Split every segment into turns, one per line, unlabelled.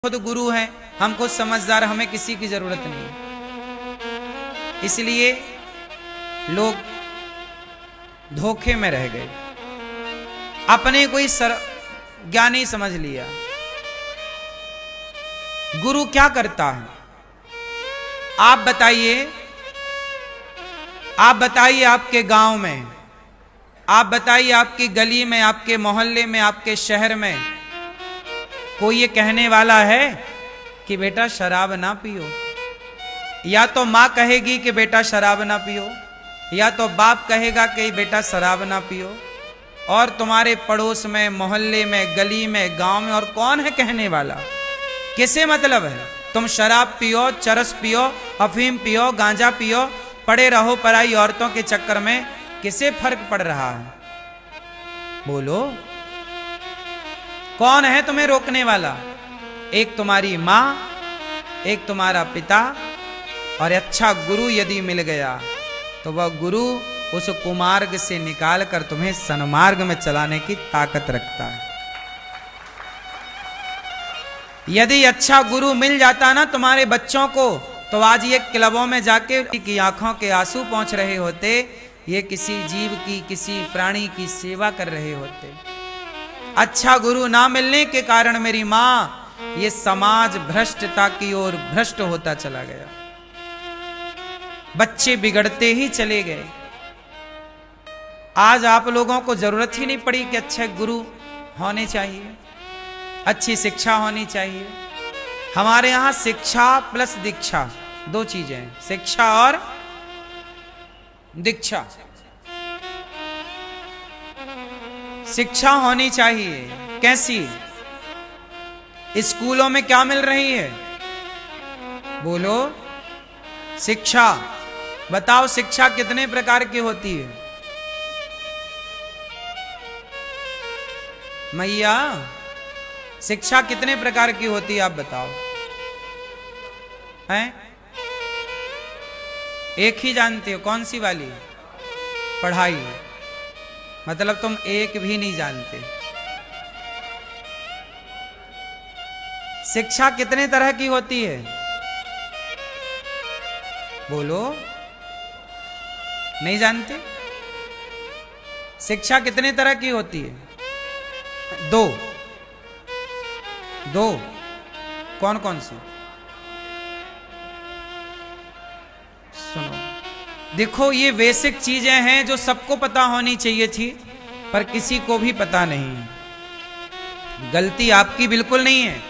खुद गुरु हैं, हम खुद समझदार, हमें किसी की जरूरत नहीं। इसलिए लोग धोखे में रह गए, अपने कोई ज्ञानी समझ लिया। गुरु क्या करता है आप बताइए? आप बताइए आपके गांव में, आप बताइए आपकी गली में, आपके मोहल्ले में, आपके शहर में कोई ये कहने वाला है कि बेटा शराब ना पियो? या तो मां कहेगी कि बेटा शराब ना पियो, या तो बाप कहेगा कि बेटा शराब ना पियो। और तुम्हारे पड़ोस में, मोहल्ले में, गली में, गांव में और कौन है कहने वाला? किसे मतलब है? तुम शराब पियो, चरस पियो, अफीम पियो, गांजा पियो, पड़े रहो पराई औरतों के चक्कर में, किसे फर्क पड़ रहा है? बोलो, कौन है तुम्हें रोकने वाला? एक तुम्हारी मां, एक तुम्हारा पिता, और अच्छा गुरु यदि मिल गया तो वह गुरु उस कुमार्ग से निकालकर तुम्हें सन्मार्ग में चलाने की ताकत रखता है। यदि अच्छा गुरु मिल जाता ना तुम्हारे बच्चों को, तो आज ये क्लबों में जाके की आंखों के आंसू पहुंच रहे होते, ये किसी जीव की, किसी प्राणी की सेवा कर रहे होते। अच्छा गुरु ना मिलने के कारण मेरी मां, ये समाज भ्रष्टता की ओर भ्रष्ट होता चला गया, बच्चे बिगड़ते ही चले गए। आज आप लोगों को जरूरत ही नहीं पड़ी कि अच्छे गुरु होने चाहिए, अच्छी शिक्षा होनी चाहिए। हमारे यहां शिक्षा प्लस दीक्षा दो चीजें हैं, शिक्षा और दीक्षा। शिक्षा होनी चाहिए, कैसी? स्कूलों में क्या मिल रही है? बोलो, शिक्षा। बताओ शिक्षा कितने प्रकार की होती है? मैया, शिक्षा कितने प्रकार की होती है आप बताओ? हैं? एक ही जानते हो, कौन सी वाली? पढ़ाई। मतलब तुम एक भी नहीं जानते। शिक्षा कितने तरह की होती है? बोलो, नहीं जानते? शिक्षा कितने तरह की होती है? दो। दो कौन कौन सी? सुनो, देखो, ये बेसिक चीजें हैं जो सबको पता होनी चाहिए थी, पर किसी को भी पता नहीं। गलती आपकी बिल्कुल नहीं है,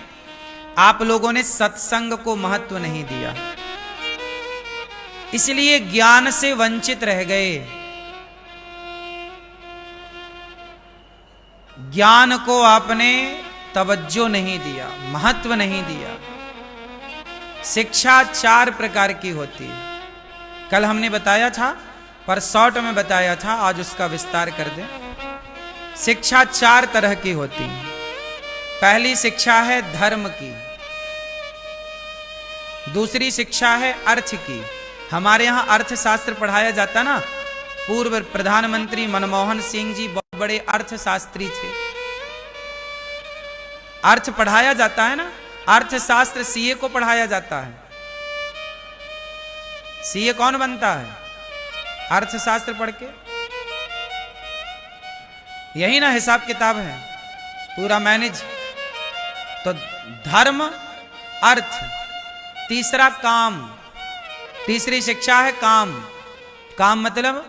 आप लोगों ने सत्संग को महत्व नहीं दिया, इसलिए ज्ञान से वंचित रह गए। ज्ञान को आपने तवज्जो नहीं दिया, महत्व नहीं दिया। शिक्षा 4 प्रकार की होती है, कल हमने बताया था, पर शॉर्ट में बताया था, आज उसका विस्तार कर दें। शिक्षा 4 तरह की होती है। पहली शिक्षा है धर्म की, दूसरी शिक्षा है अर्थ की। हमारे यहां अर्थशास्त्र पढ़ाया जाता ना, पूर्व प्रधानमंत्री मनमोहन सिंह जी बहुत बड़े अर्थशास्त्री थे। अर्थ पढ़ाया जाता है ना, अर्थशास्त्र सीए को पढ़ाया जाता है। सीए कौन बनता है? अर्थशास्त्र पढ़ के। यही ना हिसाब किताब है पूरा मैनेज। तो धर्म, अर्थ, तीसरा काम, तीसरी शिक्षा है काम। काम मतलब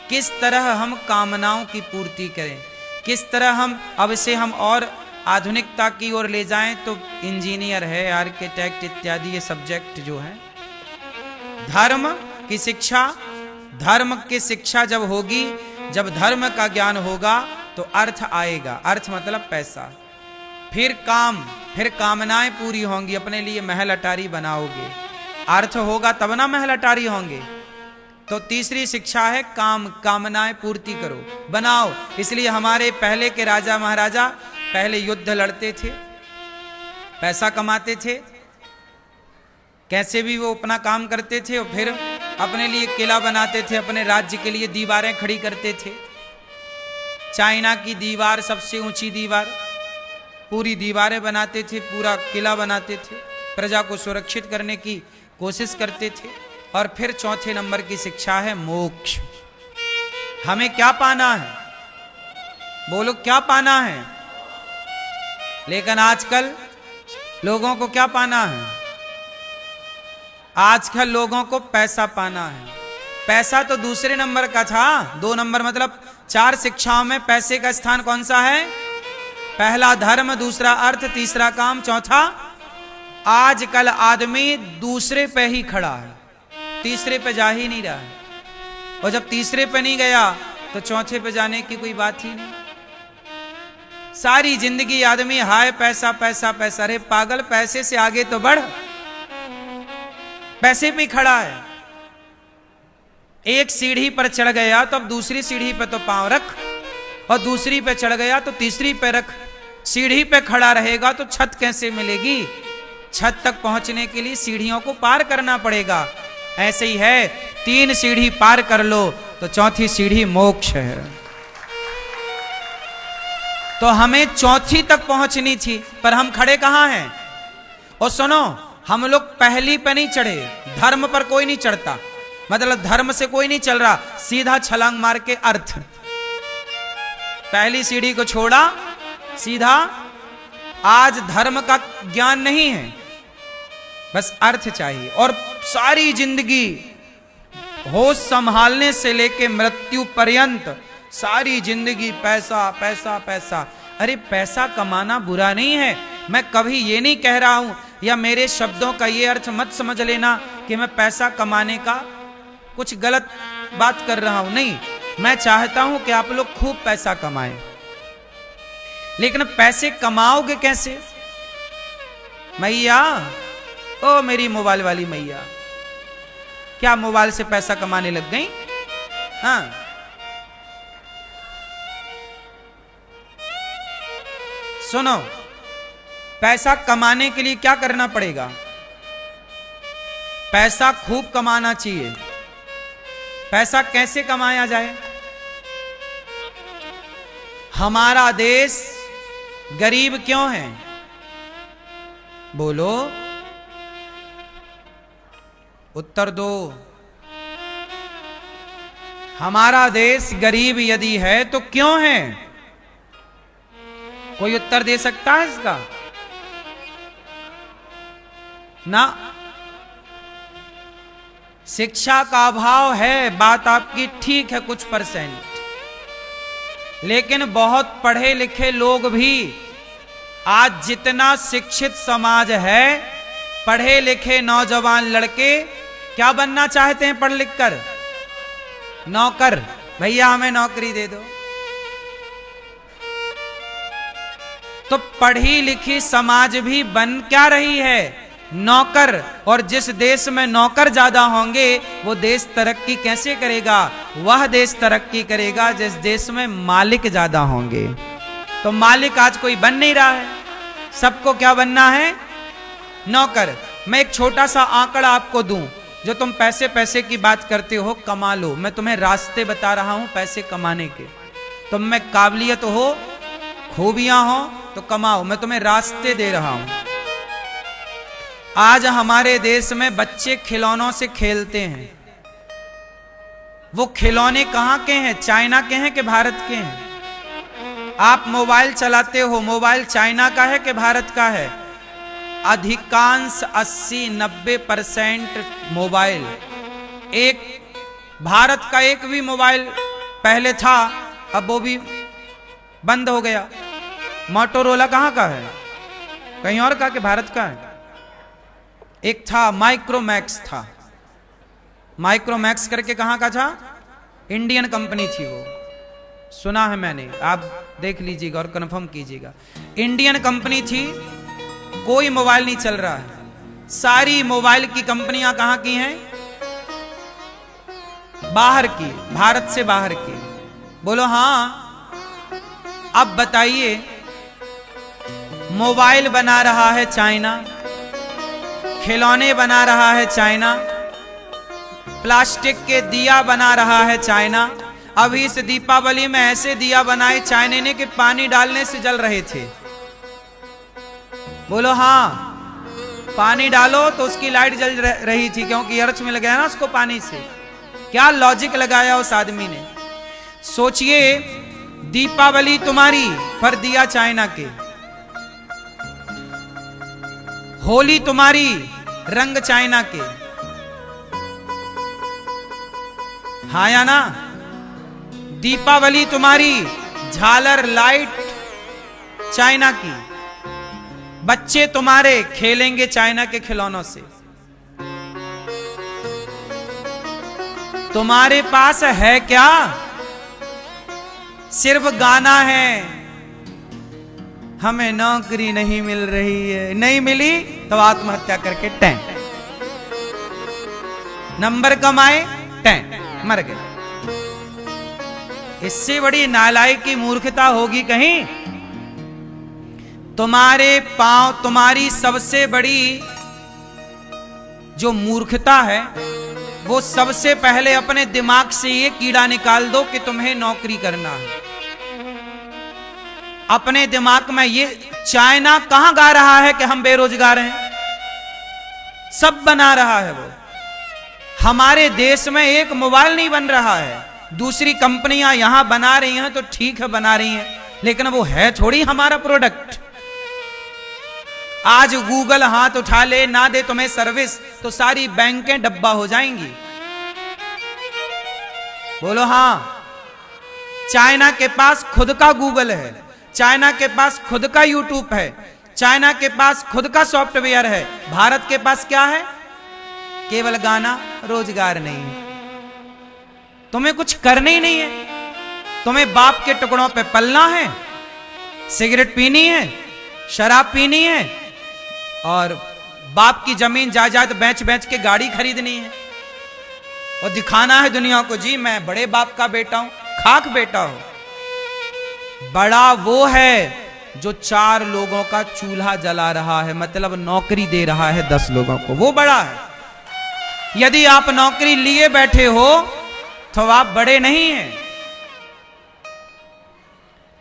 किस तरह हम कामनाओं की पूर्ति करें, किस तरह हम अब से हम और आधुनिकता की ओर ले जाएं। तो इंजीनियर है, आर्किटेक्ट इत्यादि ये सब्जेक्ट जो है। धर्म की शिक्षा, धर्म की शिक्षा जब होगी, जब धर्म का ज्ञान होगा तो अर्थ आएगा। अर्थ मतलब पैसा। फिर काम, फिर कामनाएं पूरी होंगी, अपने लिए महल अटारी बनाओगे। अर्थ होगा तब ना महल अटारी होंगे। तो तीसरी शिक्षा है काम, कामनाएं पूर्ति करो, बनाओ। इसलिए हमारे पहले के राजा महाराजा पहले युद्ध लड़ते थे, पैसा कमाते थे, कैसे भी वो अपना काम करते थे, और फिर अपने लिए किला बनाते थे, अपने राज्य के लिए दीवारें खड़ी करते थे। चाइना की दीवार सबसे ऊंची दीवार, पूरी दीवारें बनाते थे, पूरा किला बनाते थे, प्रजा को सुरक्षित करने की कोशिश करते थे। और फिर चौथे नंबर की शिक्षा है मोक्ष। हमें क्या पाना है? बोलो क्या पाना है? लेकिन आजकल लोगों को क्या पाना है? आजकल लोगों को पैसा पाना है। पैसा तो दूसरे नंबर का था, 2 नंबर मतलब 4 शिक्षाओं में पैसे का स्थान कौन सा है? पहला धर्म, दूसरा अर्थ, तीसरा काम, चौथा। आजकल आदमी दूसरे पे ही खड़ा है, तीसरे पे जा ही नहीं रहा है। और जब तीसरे पे नहीं गया तो चौथे पे जाने की कोई बात ही नहीं। सारी जिंदगी आदमी हाय पैसा पैसा पैसा। अरे पागल, पैसे से आगे तो बढ़, पैसे पे खड़ा है। एक सीढ़ी पर चढ़ गया तो अब दूसरी सीढ़ी पे तो पांव रख, और दूसरी पे चढ़ गया तो तीसरी पे रख। सीढ़ी पे खड़ा रहेगा तो छत कैसे मिलेगी? छत तक पहुंचने के लिए सीढ़ियों को पार करना पड़ेगा। ऐसे ही है, 3 सीढ़ी पार कर लो तो चौथी सीढ़ी मोक्ष है। तो हमें चौथी तक पहुंचनी थी, पर हम खड़े कहां हैं? और सुनो, हम लोग पहली पे नहीं चढ़े। धर्म पर कोई नहीं चढ़ता, मतलब धर्म से कोई नहीं चल रहा, सीधा छलांग मार के अर्थ। पहली सीढ़ी को छोड़ा, सीधा। आज धर्म का ज्ञान नहीं है, बस अर्थ चाहिए। और सारी जिंदगी होश संभालने से लेके मृत्यु पर्यंत सारी जिंदगी पैसा पैसा पैसा। अरे पैसा कमाना बुरा नहीं है, मैं कभी ये नहीं कह रहा हूं, या मेरे शब्दों का ये अर्थ मत समझ लेना कि मैं पैसा कमाने का कुछ गलत बात कर रहा हूं। नहीं, मैं चाहता हूं कि आप लोग खूब पैसा कमाएं, लेकिन पैसे कमाओगे कैसे? मैया, ओ मेरी मोबाइल वाली मैया, क्या मोबाइल से पैसा कमाने लग गई? हाँ, सुनो, पैसा कमाने के लिए क्या करना पड़ेगा? पैसा खूब कमाना चाहिए। पैसा कैसे कमाया जाए? हमारा देश गरीब क्यों है? बोलो, उत्तर दो। हमारा देश गरीब यदि है तो क्यों है? कोई उत्तर दे सकता है इसका? ना। शिक्षा का अभाव है, बात आपकी ठीक है कुछ %, लेकिन बहुत पढ़े लिखे लोग भी, आज जितना शिक्षित समाज है, पढ़े लिखे नौजवान लड़के क्या बनना चाहते हैं पढ़ लिख कर? नौकर। भैया हमें नौकरी दे दो। तो पढ़ी लिखी समाज भी बन क्या रही है? नौकर। और जिस देश में नौकर ज्यादा होंगे वो देश तरक्की कैसे करेगा? वह देश तरक्की करेगा जिस देश में मालिक ज्यादा होंगे। तो मालिक आज कोई बन नहीं रहा है, सबको क्या बनना है? नौकर। मैं एक छोटा सा आंकड़ा आपको दूं, जो तुम पैसे पैसे की बात करते हो, कमा लो। मैं तुम्हें रास्ते बता रहा हूं पैसे कमाने के। तुम में काबिलियत हो, खूबियां हो तो कमाओ, मैं तुम्हें रास्ते दे रहा हूं। आज हमारे देश में बच्चे खिलौनों से खेलते हैं। वो खिलौने कहां के हैं? चाइना के हैं कि भारत के हैं? आप मोबाइल चलाते हो, मोबाइल चाइना का है कि भारत का है? अधिकांश 80-90% मोबाइल, एक भारत का एक भी मोबाइल पहले था, अब वो भी बंद हो गया। मोटोरोला कहाँ का है? कहीं और का कि भारत का है? एक था माइक्रोमैक्स था, माइक्रोमैक्स करके कहाँ का था? इंडियन कंपनी थी वो, सुना है मैंने, आप देख लीजिएगा और कंफर्म कीजिएगा। इंडियन कंपनी थी, कोई मोबाइल नहीं चल रहा है। सारी मोबाइल की कंपनियां कहां की हैं? बाहर की, भारत से बाहर की। बोलो हाँ। अब बताइए, मोबाइल बना रहा है चाइना, खिलौने बना रहा है चाइना, प्लास्टिक के दिया बना रहा है चाइना। अभी इस दीपावली में ऐसे दिया बनाए चाइना ने कि पानी डालने से जल रहे थे। बोलो हाँ। पानी डालो तो उसकी लाइट जल रही थी क्योंकि अर्थ मिल गया ना उसको पानी से। क्या लॉजिक लगाया उस आदमी ने। सोचिए, दीपावली तुम्हारी पर दिया चाइना के, होली तुम्हारी रंग चाइना के, हाँ या ना। दीपावली तुम्हारी झालर लाइट चाइना की, बच्चे तुम्हारे खेलेंगे चाइना के खिलौनों से। तुम्हारे पास है क्या? सिर्फ गाना है, हमें नौकरी नहीं मिल रही है। नहीं मिली तो आत्महत्या करके टैं, नंबर कमाए टैं, मर गए। इससे बड़ी नालायकी मूर्खता होगी कहीं? तुम्हारे पांव, तुम्हारी सबसे बड़ी जो मूर्खता है वो सबसे पहले अपने दिमाग से ये कीड़ा निकाल दो कि तुम्हें नौकरी करना है। अपने दिमाग में ये, चाइना कहां गा रहा है कि हम बेरोजगार हैं? सब बना रहा है वो। हमारे देश में एक मोबाइल नहीं बन रहा है। दूसरी कंपनियां यहां बना रही हैं तो ठीक है बना रही हैं, लेकिन वो है थोड़ी हमारा प्रोडक्ट। आज गूगल हाथ उठा ले, ना दे तुम्हें सर्विस तो सारी बैंकें डब्बा हो जाएंगी। बोलो हाँ। चाइना के पास खुद का गूगल है, चाइना के पास खुद का यूट्यूब है, चाइना के पास खुद का सॉफ्टवेयर है। भारत के पास क्या है? केवल गाना, रोजगार नहीं है। तुम्हें कुछ करना ही नहीं है। तुम्हें बाप के टुकड़ों पे पलना है, सिगरेट पीनी है, शराब पीनी है और बाप की जमीन जायदाद बेच बेच के गाड़ी खरीदनी है और दिखाना है दुनिया को, जी मैं बड़े बाप का बेटा हूं। खाक बेटा हो। बड़ा वो है जो 4 लोगों का चूल्हा जला रहा है, मतलब नौकरी दे रहा है 10 लोगों को, वो बड़ा है। यदि आप नौकरी लिए बैठे हो तो आप बड़े नहीं हैं।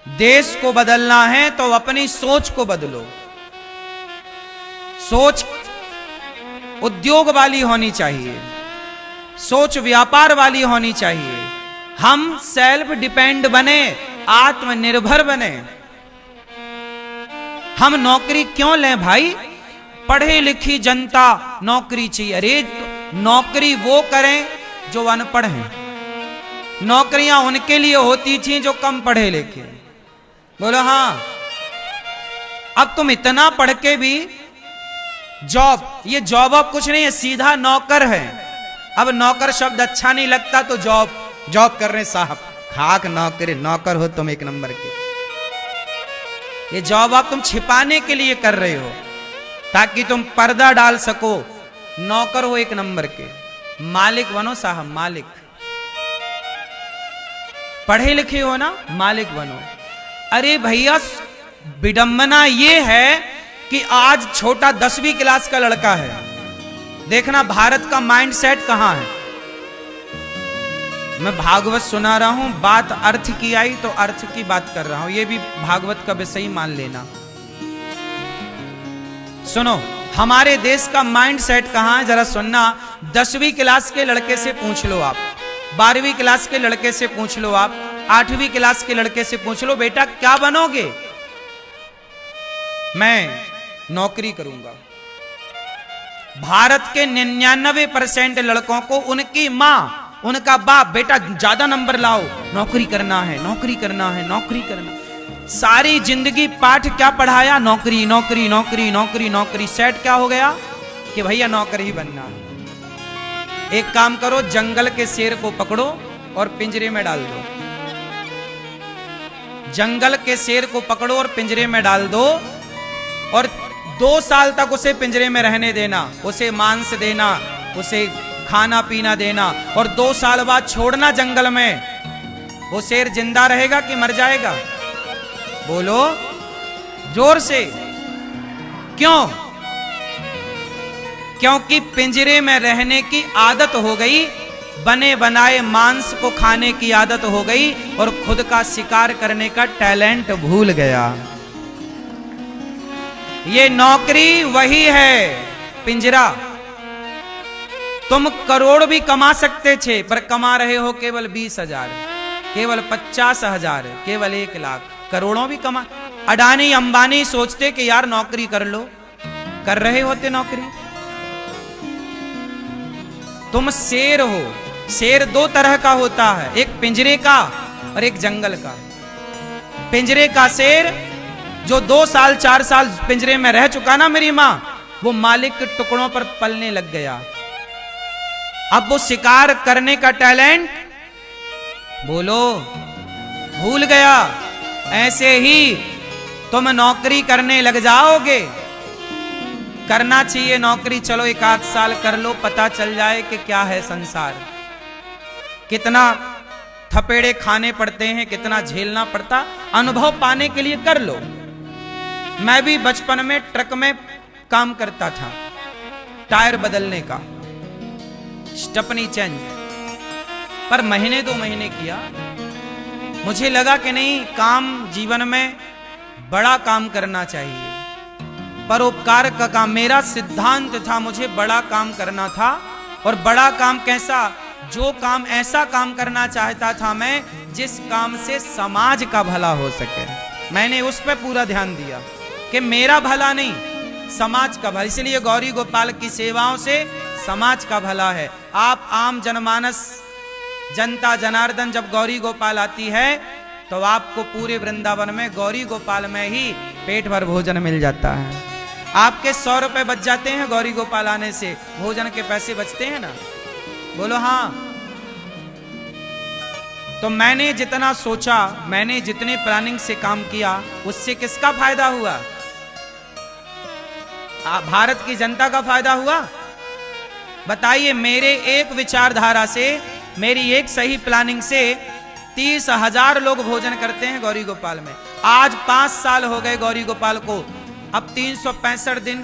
देश को बदलना है तो अपनी सोच को बदलो। सोच उद्योग वाली होनी चाहिए, सोच व्यापार वाली होनी चाहिए। हम सेल्फ डिपेंड बने, आत्मनिर्भर बने। हम नौकरी क्यों लें भाई? पढ़े लिखी जनता नौकरी चाहिए। अरे नौकरी वो करें जो अनपढ़ हैं। नौकरियां उनके लिए होती थी जो कम पढ़े लिखे। बोलो हाँ। अब तुम इतना पढ़ के भी जॉब, ये जॉब अब कुछ नहीं है, सीधा नौकर है। अब नौकर शब्द अच्छा नहीं लगता तो जॉब कर रहे साहब। खाक नौकरी, नौकर हो तुम एक नंबर के। ये जॉब आप तुम छिपाने के लिए कर रहे हो ताकि तुम पर्दा डाल सको। नौकर हो एक नंबर के, मालिक बनो साहब, मालिक। पढ़े लिखे हो ना, मालिक बनो। अरे भैया विडंबना ये है कि आज छोटा 10वीं क्लास का लड़का है। देखना भारत का माइंडसेट कहां है। मैं भागवत सुना रहा हूं, बात अर्थ की आई तो अर्थ की बात कर रहा हूं। ये भी भागवत का विषय ही मान लेना। सुनो, हमारे देश का माइंडसेट कहां है जरा सुनना। 10वीं क्लास के लड़के से पूछ लो आप, 12वीं क्लास के लड़के से पूछ लो आप, 8वीं क्लास के लड़के से पूछ लो, बेटा क्या बनोगे? मैं नौकरी करूंगा। भारत के 99% लड़कों को उनकी मां, उनका बाप, बेटा ज्यादा नंबर लाओ, नौकरी करना है, नौकरी करना है, नौकरी करना। सारी जिंदगी पाठ क्या पढ़ाया? नौकरी नौकरी नौकरी नौकरी नौकरी। सेट क्या हो गया कि भैया नौकर ही बनना है। एक काम करो, जंगल के शेर को पकड़ो और पिंजरे में डाल दो। जंगल के शेर को पकड़ो और पिंजरे में डाल दो और 2 साल तक उसे पिंजरे में रहने देना, उसे मांस देना, उसे खाना पीना देना और 2 साल बाद छोड़ना जंगल में। वो शेर जिंदा रहेगा कि मर जाएगा? बोलो जोर से। क्यों? क्योंकि पिंजरे में रहने की आदत हो गई, बने बनाए मांस को खाने की आदत हो गई और खुद का शिकार करने का टैलेंट भूल गया। ये नौकरी वही है पिंजरा। तुम करोड़ भी कमा सकते थे, पर कमा रहे हो केवल 20,000, केवल 50,000, केवल 1 लाख। करोड़ों भी कमा, अडानी अंबानी सोचते कि यार नौकरी कर लो, कर रहे होते नौकरी। तुम शेर हो। शेर 2 तरह का होता है, एक पिंजरे का और एक जंगल का। पिंजरे का शेर जो 2 साल 4 साल पिंजरे में रह चुका ना मेरी मां, वो मालिक के टुकड़ों पर पलने लग गया। अब वो शिकार करने का टैलेंट बोलो भूल गया। ऐसे ही तुम नौकरी करने लग जाओगे। करना चाहिए नौकरी, चलो 1 आध साल कर लो, पता चल जाए कि क्या है संसार, कितना थपेड़े खाने पड़ते हैं, कितना झेलना पड़ता। अनुभव पाने के लिए कर लो। मैं भी बचपन में ट्रक में काम करता था, टायर बदलने का, स्टपनी चेंज, पर महीने 2 महीने किया। मुझे लगा कि नहीं, काम जीवन में बड़ा काम करना चाहिए, परोपकार का काम मेरा सिद्धांत था। मुझे बड़ा काम करना था। और बड़ा काम कैसा? जो काम, ऐसा काम करना चाहता था मैं जिस काम से समाज का भला हो सके। मैंने उस पर पूरा ध्यान दिया कि मेरा भला नहीं, समाज का भला। इसलिए गौरी गोपाल की सेवाओं से समाज का भला है। आप आम जनमानस, जनता जनार्दन जब गौरी गोपाल आती है तो आपको पूरे वृंदावन में गौरी गोपाल में ही पेट भर भोजन मिल जाता है। आपके 100 रुपए बच जाते हैं गौरी गोपाल आने से, भोजन के पैसे बचते हैं ना, बोलो हाँ। तो मैंने जितना सोचा, मैंने जितने प्लानिंग से काम किया, उससे किसका फायदा हुआ? भारत की जनता का फायदा हुआ। बताइए, मेरे एक विचारधारा से, मेरी एक सही प्लानिंग से 30,000 लोग भोजन करते हैं गौरी गोपाल में। आज 5 साल हो गए गौरी गोपाल को। अब 365 दिन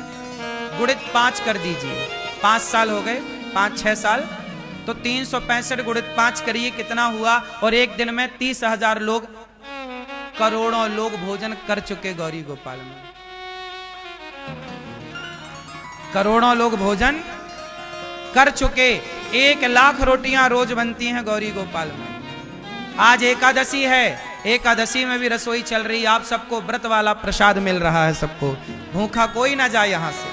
गुणित 5 कर दीजिए, 5 साल हो गए, 5-6 साल, तो 365 गुणित 5 करिए कितना हुआ। और एक दिन में 30,000 लोग, करोड़ों लोग भोजन कर चुके गौरी गोपाल में। करोड़ों लोग भोजन कर चुके। 1 लाख रोटियां रोज बनती हैं गौरी गोपाल में। आज एकादशी है, एकादशी में भी रसोई चल रही है। आप सबको व्रत वाला प्रसाद मिल रहा है, सबको। भूखा कोई ना जाए यहां से,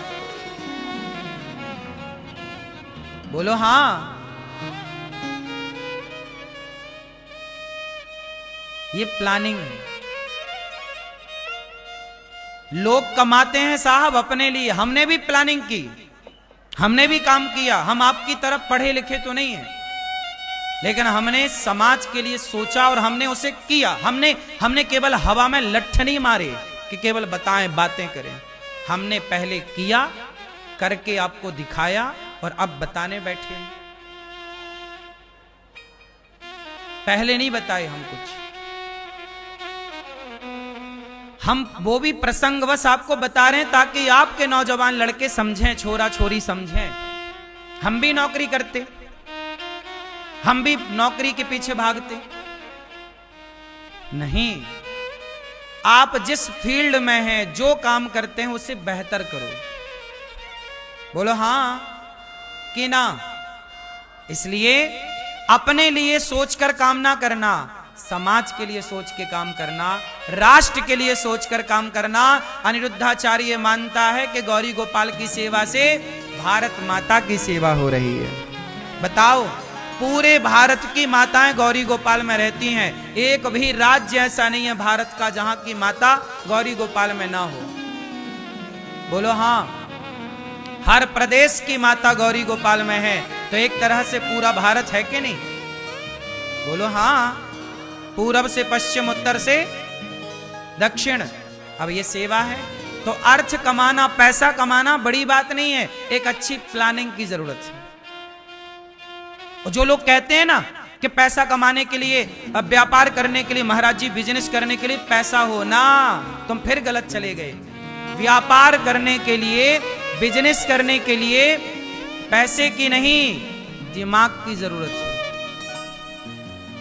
बोलो हाँ। ये प्लानिंग है। लोग कमाते हैं साहब अपने लिए, हमने भी प्लानिंग की, हमने भी काम किया। हम आपकी तरफ पढ़े लिखे तो नहीं है, लेकिन हमने समाज के लिए सोचा और हमने उसे किया। हमने केवल हवा में लठ नहीं मारे कि केवल बताएं, बातें करें। हमने पहले किया, करके आपको दिखाया, और अब बताने बैठे। पहले नहीं बताए हम कुछ, हम वो भी प्रसंगवश आपको बता रहे हैं ताकि आपके नौजवान लड़के समझें, छोरा छोरी समझें। हम भी नौकरी करते, हम भी नौकरी के पीछे भागते नहीं। आप जिस फील्ड में हैं, जो काम करते हैं, उसे बेहतर करो। बोलो हाँ कि ना। इसलिए अपने लिए सोचकर काम ना करना, समाज के लिए सोच के काम करना, राष्ट्र के लिए सोचकर काम करना। अनिरुद्धाचार्य मानता है कि गौरी गोपाल की सेवा से भारत माता की सेवा हो रही है। बताओ, पूरे भारत की माताएं गौरी गोपाल में रहती हैं। एक भी राज्य ऐसा नहीं है भारत का जहां की माता गौरी गोपाल में ना हो। बोलो हाँ। हर प्रदेश की माता गौरी गोपाल में है, तो एक तरह से पूरा भारत है कि नहीं? बोलो हाँ। पूरब से पश्चिम, उत्तर से दक्षिण। अब ये सेवा है, तो अर्थ कमाना, पैसा कमाना बड़ी बात नहीं है, एक अच्छी प्लानिंग की जरूरत है। और जो लोग कहते हैं ना कि पैसा कमाने के लिए, अब व्यापार करने के लिए, महाराज जी बिजनेस करने के लिए पैसा हो ना, तुम फिर गलत चले गए। व्यापार करने के लिए, बिजनेस करने के लिए पैसे की नहीं, दिमाग की जरूरत है।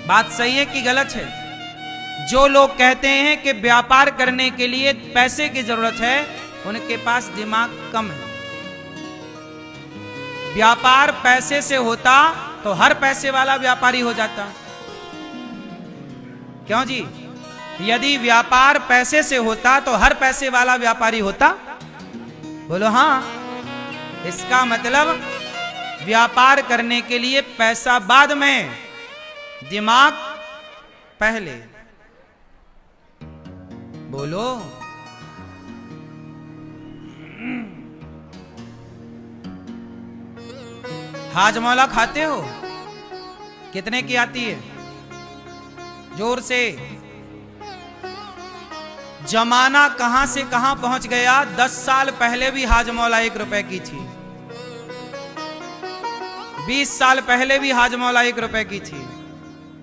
बात सही है कि गलत है? जो लोग कहते हैं कि व्यापार करने के लिए पैसे की जरूरत है, उनके पास दिमाग कम है। व्यापार पैसे से होता तो हर पैसे वाला व्यापारी हो जाता। क्यों जी? यदि व्यापार पैसे से होता तो हर पैसे वाला व्यापारी होता? बोलो हाँ। इसका मतलब व्यापार करने के लिए पैसा बाद में, दिमाग पहले। बोलो। हाजमौला खाते हो? कितने की आती है? जोर से। जमाना कहां से कहां पहुंच गया। 10 साल पहले भी हाजमौला 1 रुपए की थी। 20 साल पहले भी हाजमौला 1 रुपए की थी।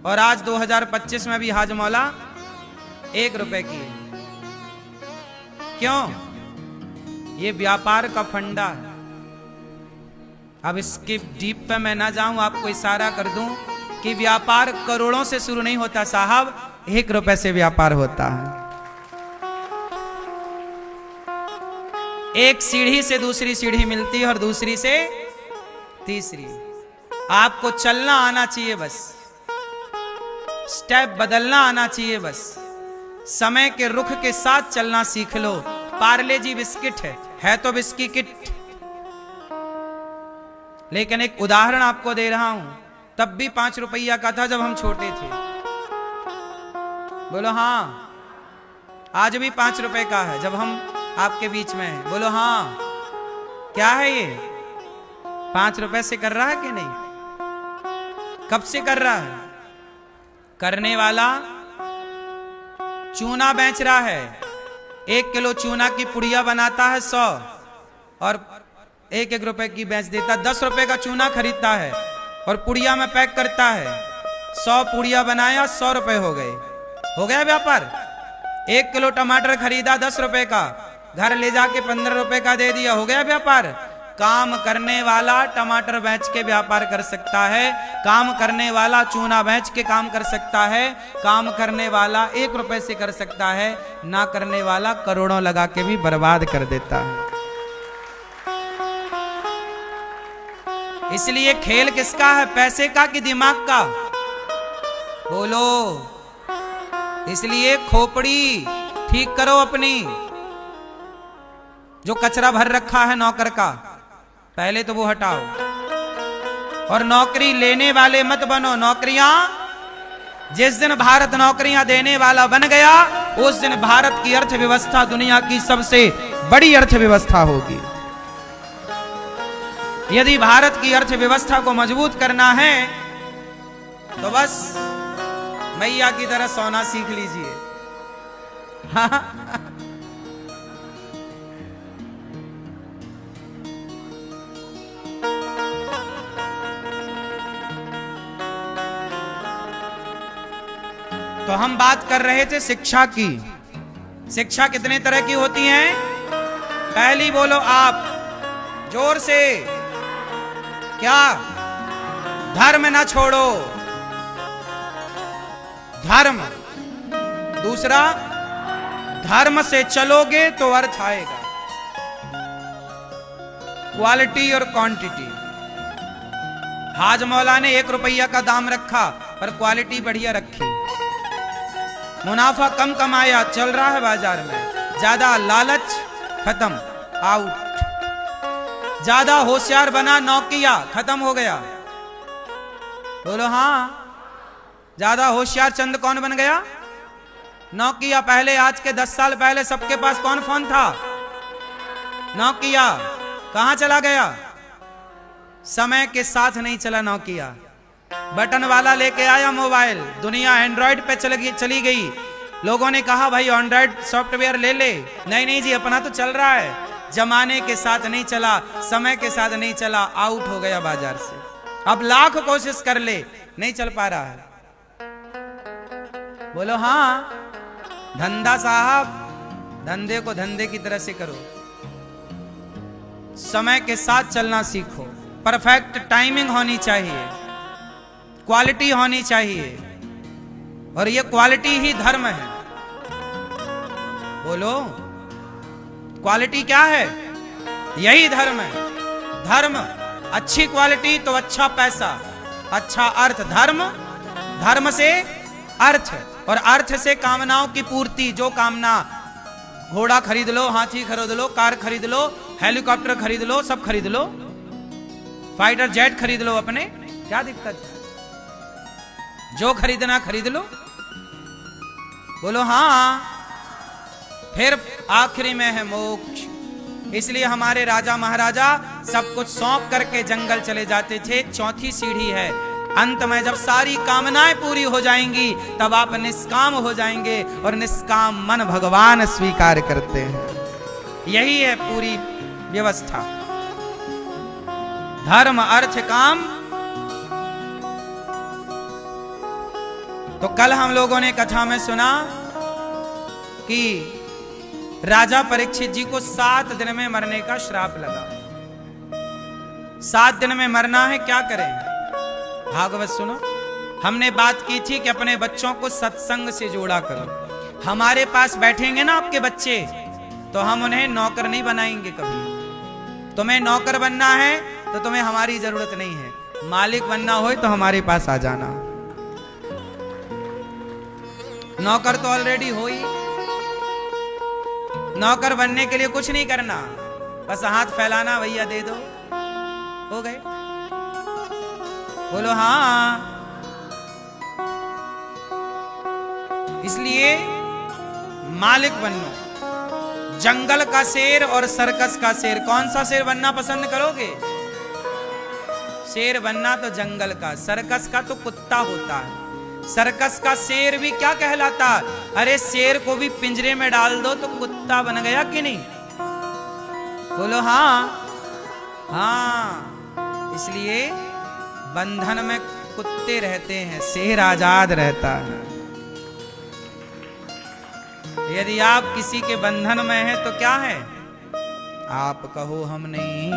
और आज 2025 में भी हाजमौला 1 रुपए की है। क्यों? ये व्यापार का फंडा है। अब इसके डीप पे मैं ना जाऊं, आपको इशारा कर दूं कि व्यापार करोड़ों से शुरू नहीं होता साहब, 1 रुपए से व्यापार होता है। एक सीढ़ी से दूसरी सीढ़ी मिलती है और दूसरी से तीसरी। आपको चलना आना चाहिए, बस स्टेप बदलना आना चाहिए। बस समय के रुख के साथ चलना सीख लो। पार्ले जी बिस्किट है तो बिस्की किट। लेकिन एक उदाहरण आपको दे रहा हूं, तब भी 5 रुपया का था जब हम छोटे थे। बोलो हाँ। आज भी 5 रुपए का है जब हम आपके बीच में है। बोलो हाँ। क्या है ये? 5 रुपए से कर रहा है कि नहीं? कब से कर रहा है? करने वाला चूना बेच रहा है। 1 किलो चूना की पुड़िया बनाता है 100 और 1-1 रुपए की बेच देता। 10 रुपए का चूना खरीदता है और पुड़िया में पैक करता है। 100 पुड़िया बनाया, 100 रुपए हो गए। हो गया व्यापार। 1 किलो टमाटर खरीदा 10 रुपए का, घर ले जाके 15 रुपए का दे दिया। हो गया व्यापार। काम करने वाला टमाटर बेच के व्यापार कर सकता है। काम करने वाला चूना बेच के काम कर सकता है। काम करने वाला 1 रुपए से कर सकता है। ना करने वाला करोड़ों लगा के भी बर्बाद कर देता है। इसलिए खेल किसका है? पैसे का कि दिमाग का? बोलो। इसलिए खोपड़ी ठीक करो अपनी। जो कचरा भर रखा है नौकर का, पहले तो वो हटाओ। और नौकरी लेने वाले मत बनो। नौकरियां, जिस दिन भारत नौकरियां देने वाला बन गया, उस दिन भारत की अर्थव्यवस्था दुनिया की सबसे बड़ी अर्थव्यवस्था होगी। यदि भारत की अर्थव्यवस्था को मजबूत करना है तो बस मैया की तरह सोना सीख लीजिए। तो हम बात कर रहे थे शिक्षा की। शिक्षा कितने तरह की होती है? पहली बोलो आप, जोर से। क्या? धर्म ना छोड़ो। धर्म। दूसरा, धर्म से चलोगे तो अर्थ आएगा। क्वालिटी और क्वांटिटी। हाजमौला ने 1 रुपया का दाम रखा पर क्वालिटी बढ़िया रखी। मुनाफा कम कमाया, चल रहा है बाजार में। ज्यादा लालच, खत्म, आउट। ज्यादा होशियार बना, नौकिया, खत्म हो गया। बोलो हाँ। ज्यादा होशियार चंद कौन बन गया? नौकिया। पहले, आज के 10 साल पहले सबके पास कौन फोन था? नौकिया। कहां चला गया? समय के साथ नहीं चला नौकिया। बटन वाला लेके आया मोबाइल, दुनिया एंड्रॉइड पे चली गई। लोगों ने कहा भाई एंड्रॉइड सॉफ्टवेयर ले ले। नहीं जी, अपना तो चल रहा है। जमाने के साथ नहीं चला, समय के साथ नहीं चला, आउट हो गया बाजार से। अब लाख कोशिश कर ले, नहीं चल पा रहा है। बोलो हाँ। धंधा साहब, धंधे को धंधे की तरह से करो। समय के साथ चलना सीखो। परफेक्ट टाइमिंग होनी चाहिए, क्वालिटी होनी चाहिए, और ये क्वालिटी ही धर्म है। बोलो। क्वालिटी क्या है? यही धर्म है। धर्म अच्छी क्वालिटी तो अच्छा पैसा, अच्छा अर्थ। धर्म, धर्म से अर्थ, और अर्थ से कामनाओं की पूर्ति। जो कामना, घोड़ा खरीद लो, हाथी खरीद लो, कार खरीद लो, हेलीकॉप्टर खरीद लो, सब खरीद लो, फाइटर जेट खरीद लो अपने, क्या दिक्कत है? जो खरीदना खरीद लो। बोलो हाँ। फिर आखिरी में है मोक्ष। इसलिए हमारे राजा महाराजा सब कुछ सौंप करके जंगल चले जाते थे। चौथी सीढ़ी है, अंत में जब सारी कामनाएं पूरी हो जाएंगी तब आप निष्काम हो जाएंगे, और निष्काम मन भगवान स्वीकार करते हैं। यही है पूरी व्यवस्था। धर्म अर्थ काम। तो कल हम लोगों ने कथा में सुना कि राजा परीक्षित जी को 7 दिन में मरने का श्राप लगा। 7 दिन में मरना है, क्या करें? भागवत सुनो। हमने बात की थी कि अपने बच्चों को सत्संग से जोड़ा करो। हमारे पास बैठेंगे ना आपके बच्चे, तो हम उन्हें नौकर नहीं बनाएंगे कभी। तुम्हें नौकर बनना है तो तुम्हें हमारी जरूरत नहीं है। मालिक बनना हो तो हमारे पास आ जाना। नौकर तो ऑलरेडी हो ही। नौकर बनने के लिए कुछ नहीं करना, बस हाथ फैलाना, भैया दे दो, हो गए। बोलो हाँ। इसलिए मालिक बनो। जंगल का शेर और सर्कस का शेर, कौन सा शेर बनना पसंद करोगे? शेर बनना तो जंगल का, सर्कस का तो कुत्ता होता है। सर्कस का शेर भी क्या कहलाता? अरे शेर को भी पिंजरे में डाल दो तो कुत्ता बन गया कि नहीं? बोलो हाँ। हाँ, इसलिए बंधन में कुत्ते रहते हैं, शेर आजाद रहता है। यदि आप किसी के बंधन में हैं तो क्या है? आप कहो हम नहीं।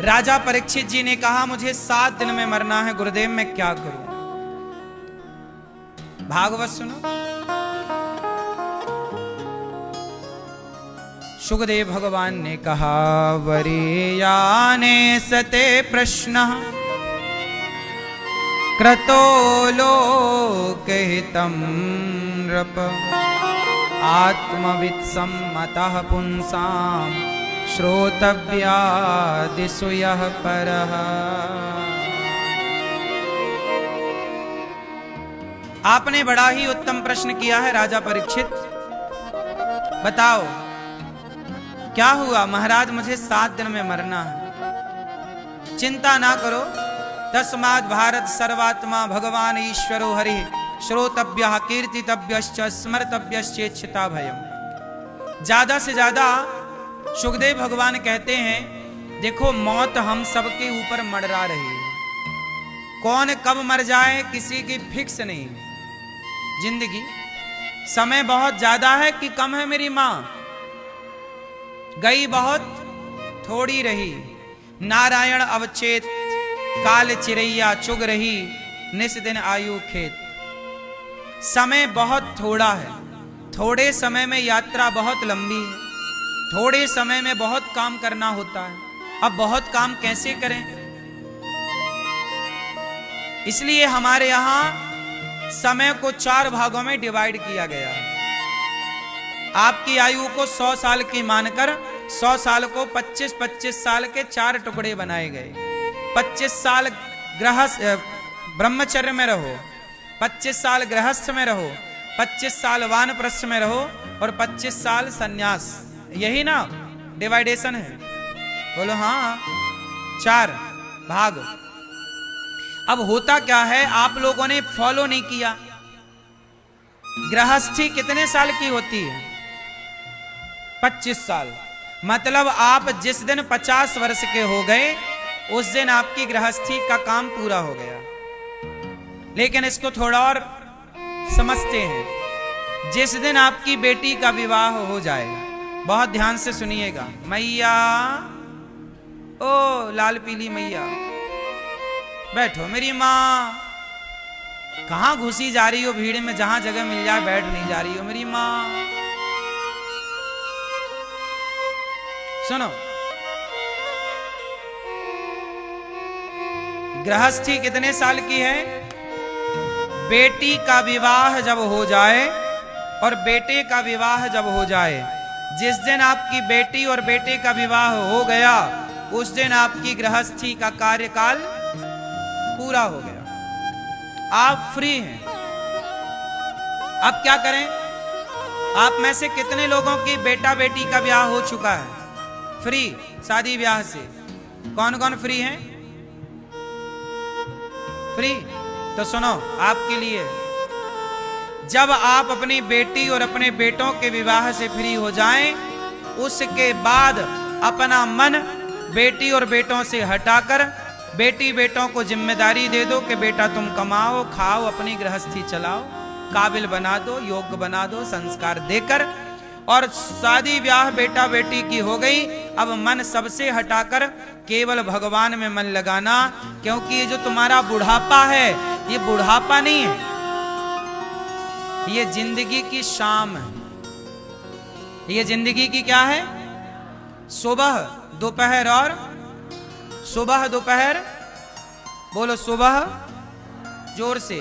राजा परीक्षित जी ने कहा मुझे 7 दिन में मरना है गुरुदेव, मैं क्या करूं? भागवत सुनो। सुखदेव भगवान ने कहा वरीयाने सते प्रश्न क्रतो लोकहितं नृप आत्मवित् सम्मतः पुंसाम् श्रोतव्यादिषु यः परः। आपने बड़ा ही उत्तम प्रश्न किया है राजा परीक्षित। बताओ क्या हुआ? महाराज मुझे 7 दिन में मरना है। चिंता ना करो। तस्माद् भारत सर्वात्मा भगवान ईश्वरो हरि श्रोतव्यः कीर्तितव्यश्च स्मर्तव्यश्चेच्छिता भयम्। ज्यादा से ज्यादा सुखदेव भगवान कहते हैं देखो मौत हम सबके ऊपर मंडरा रही है। कौन कब मर जाए किसी की फिक्स नहीं। जिंदगी समय बहुत ज्यादा है कि कम है? मेरी माँ गई बहुत, थोड़ी रही। नारायण अवचेत काल चिरैया चुग रही, निस दिन आयु खेत। समय बहुत थोड़ा है, थोड़े समय में यात्रा बहुत लंबी है, थोड़े समय में बहुत काम करना होता है। अब बहुत काम कैसे करें? इसलिए हमारे यहां समय को 4 भागों में डिवाइड किया गया है। आपकी आयु को 100 साल की मानकर 100 साल को 25-25 साल के 4 टुकड़े बनाए गए। 25 साल गृहस्थ ब्रह्मचर्य में रहो, 25 साल गृहस्थ में रहो, 25 साल वानप्रस्थ में रहो, और 25 साल सन्यास। यही ना डिवाइडेशन है? बोलो हाँ। 4 भाग। अब होता क्या है, आप लोगों ने फॉलो नहीं किया। गृहस्थी कितने साल की होती है? 25 साल। मतलब आप जिस दिन 50 वर्ष के हो गए उस दिन आपकी गृहस्थी का काम पूरा हो गया। लेकिन इसको थोड़ा और समझते हैं। जिस दिन आपकी बेटी का विवाह हो जाएगा, बहुत ध्यान से सुनिएगा। मैया, ओ लाल पीली मैया, बैठो मेरी माँ, कहां घुसी जा रही हो भीड़ में, जहां जगह मिल जाए बैठ नहीं जा रही हो मेरी मां। सुनो, गृहस्थी कितने साल की है? बेटी का विवाह जब हो जाए और बेटे का विवाह जब हो जाए, जिस दिन आपकी बेटी और बेटे का विवाह हो गया उस दिन आपकी गृहस्थी का कार्यकाल पूरा हो गया, आप फ्री हैं। अब क्या करें? आप में से कितने लोगों की बेटा बेटी का ब्याह हो चुका है? फ्री शादी ब्याह से कौन कौन फ्री हैं? फ्री। तो सुनो, आपके लिए जब आप अपनी बेटी और अपने बेटों के विवाह से फ्री हो जाएं, उसके बाद अपना मन बेटी और बेटों से हटाकर बेटी बेटों को जिम्मेदारी दे दो कि बेटा तुम कमाओ खाओ अपनी गृहस्थी चलाओ, काबिल बना दो, योग्य बना दो संस्कार देकर। और शादी ब्याह बेटा बेटी की हो गई, अब मन सबसे हटाकर केवल भगवान में मन लगाना, क्योंकि ये जो तुम्हारा बुढ़ापा है ये बुढ़ापा नहीं है, ये जिंदगी की शाम है। ये जिंदगी की क्या है? सुबह दोपहर और सुबह दोपहर, बोलो सुबह जोर से,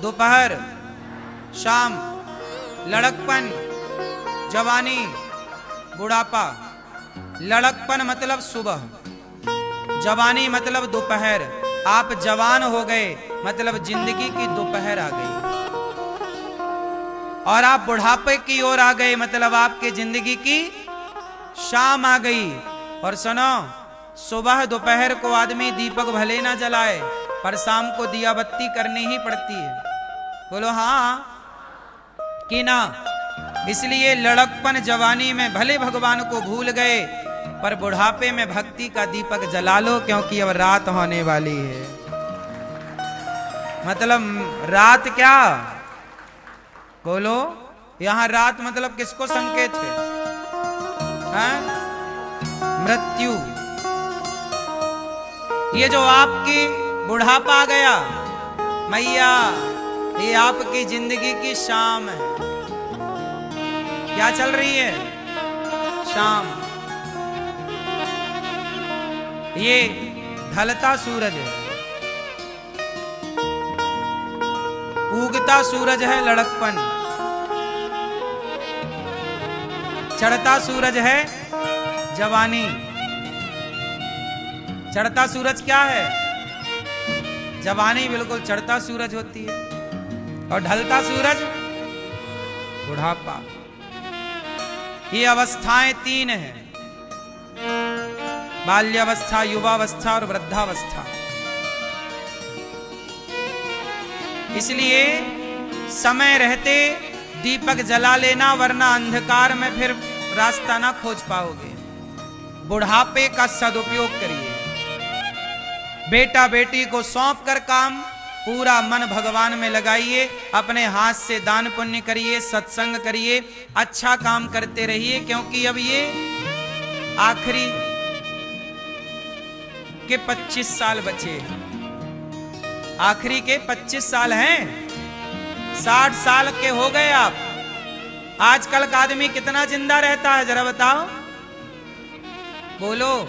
दोपहर शाम, लड़कपन जवानी बुढ़ापा। लड़कपन मतलब सुबह, जवानी मतलब दोपहर। आप जवान हो गए मतलब जिंदगी की दोपहर आ गई, और आप बुढ़ापे की ओर आ गए मतलब आपके जिंदगी की शाम आ गई। और सुनो, सुबह दोपहर को आदमी दीपक भले ना जलाए पर शाम को दिया बत्ती करनी ही पड़ती है। बोलो हाँ कि ना? इसलिए लड़कपन जवानी में भले भगवान को भूल गए पर बुढ़ापे में भक्ति का दीपक जला लो, क्योंकि अब रात होने वाली है। मतलब रात क्या? बोलो, यहां रात मतलब किसको संकेत है? मृत्यु। ये जो आपकी बुढ़ापा आ गया मैया, ये आपकी जिंदगी की शाम है। क्या चल रही है? शाम। ये ढलता सूरज है, उगता सूरज है लड़कपन, चढ़ता सूरज है जवानी। चढ़ता सूरज क्या है? जवानी बिल्कुल चढ़ता सूरज होती है, और ढलता सूरज बुढ़ापा। ये अवस्थाएं तीन हैं, बाल्यावस्था, युवावस्था और वृद्धावस्था। इसलिए समय रहते दीपक जला लेना, वरना अंधकार में फिर रास्ता ना खोज पाओगे। बुढ़ापे का सदुपयोग करिए, बेटा बेटी को सौंप कर काम, पूरा मन भगवान में लगाइए, अपने हाथ से दान पुण्य करिए, सत्संग करिए, अच्छा काम करते रहिए, क्योंकि अब ये आखिरी के 25 साल बचे। आखिरी के 25 साल हैं, 60 साल के हो गए आप। आजकल का आदमी कितना जिंदा रहता है जरा बताओ? बोलो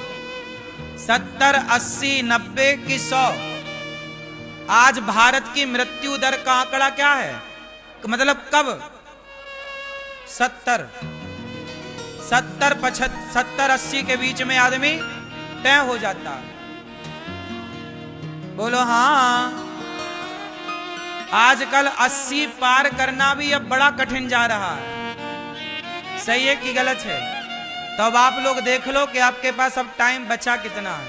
70, 80, 90 की 100। आज भारत की मृत्यु दर का आंकड़ा क्या है? मतलब कब 70, 80 के बीच में आदमी तय हो जाता। बोलो हाँ। आजकल 80 पार करना भी अब बड़ा कठिन जा रहा है। सही है कि गलत है? तो अब आप लोग देख लो कि आपके पास अब टाइम बचा कितना है।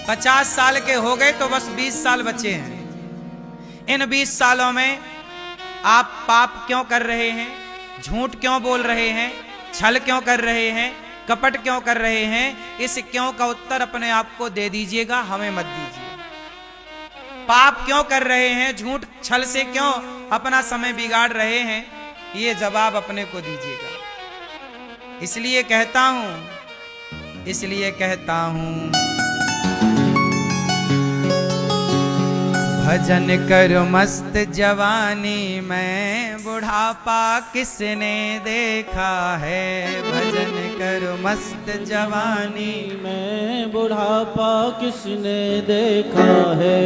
50 साल के हो गए तो बस 20 साल बचे हैं। इन 20 सालों में आप पाप क्यों कर रहे हैं? झूठ क्यों बोल रहे हैं? छल क्यों कर रहे हैं? कपट क्यों कर रहे हैं? इस क्यों का उत्तर अपने आप को दे दीजिएगा, हमें मत दीजिए। पाप क्यों कर रहे हैं? झूठ छल से क्यों अपना समय बिगाड़ रहे हैं? ये जवाब अपने को दीजिएगा। इसलिए कहता हूं भजन करो मस्त जवानी में, बुढ़ापा किसने देखा है। भजन करो मस्त जवानी
में, बुढ़ापा किसने देखा है।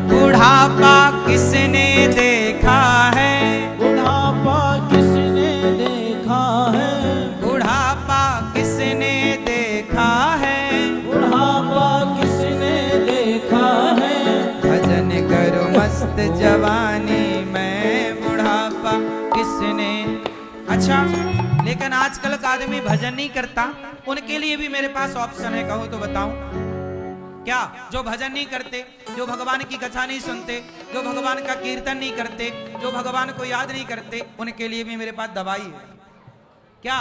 बुढ़ापा किसने देखा है।
बुढ़ापा किसने देखा है।
बुढ़ापा किसने देखा है।
बुढ़ापा किसने देखा है।
भजन करो मस्त जवानी में, बुढ़ापा किसने। अच्छा, लेकिन आजकल का आदमी भजन नहीं करता, उनके लिए भी मेरे पास ऑप्शन है, कहो तो बताऊं क्या। जो भजन नहीं करते, जो भगवान की कथा नहीं सुनते, जो भगवान का कीर्तन नहीं करते, जो भगवान को याद नहीं करते, उनके लिए भी मेरे पास दवाई है। क्या।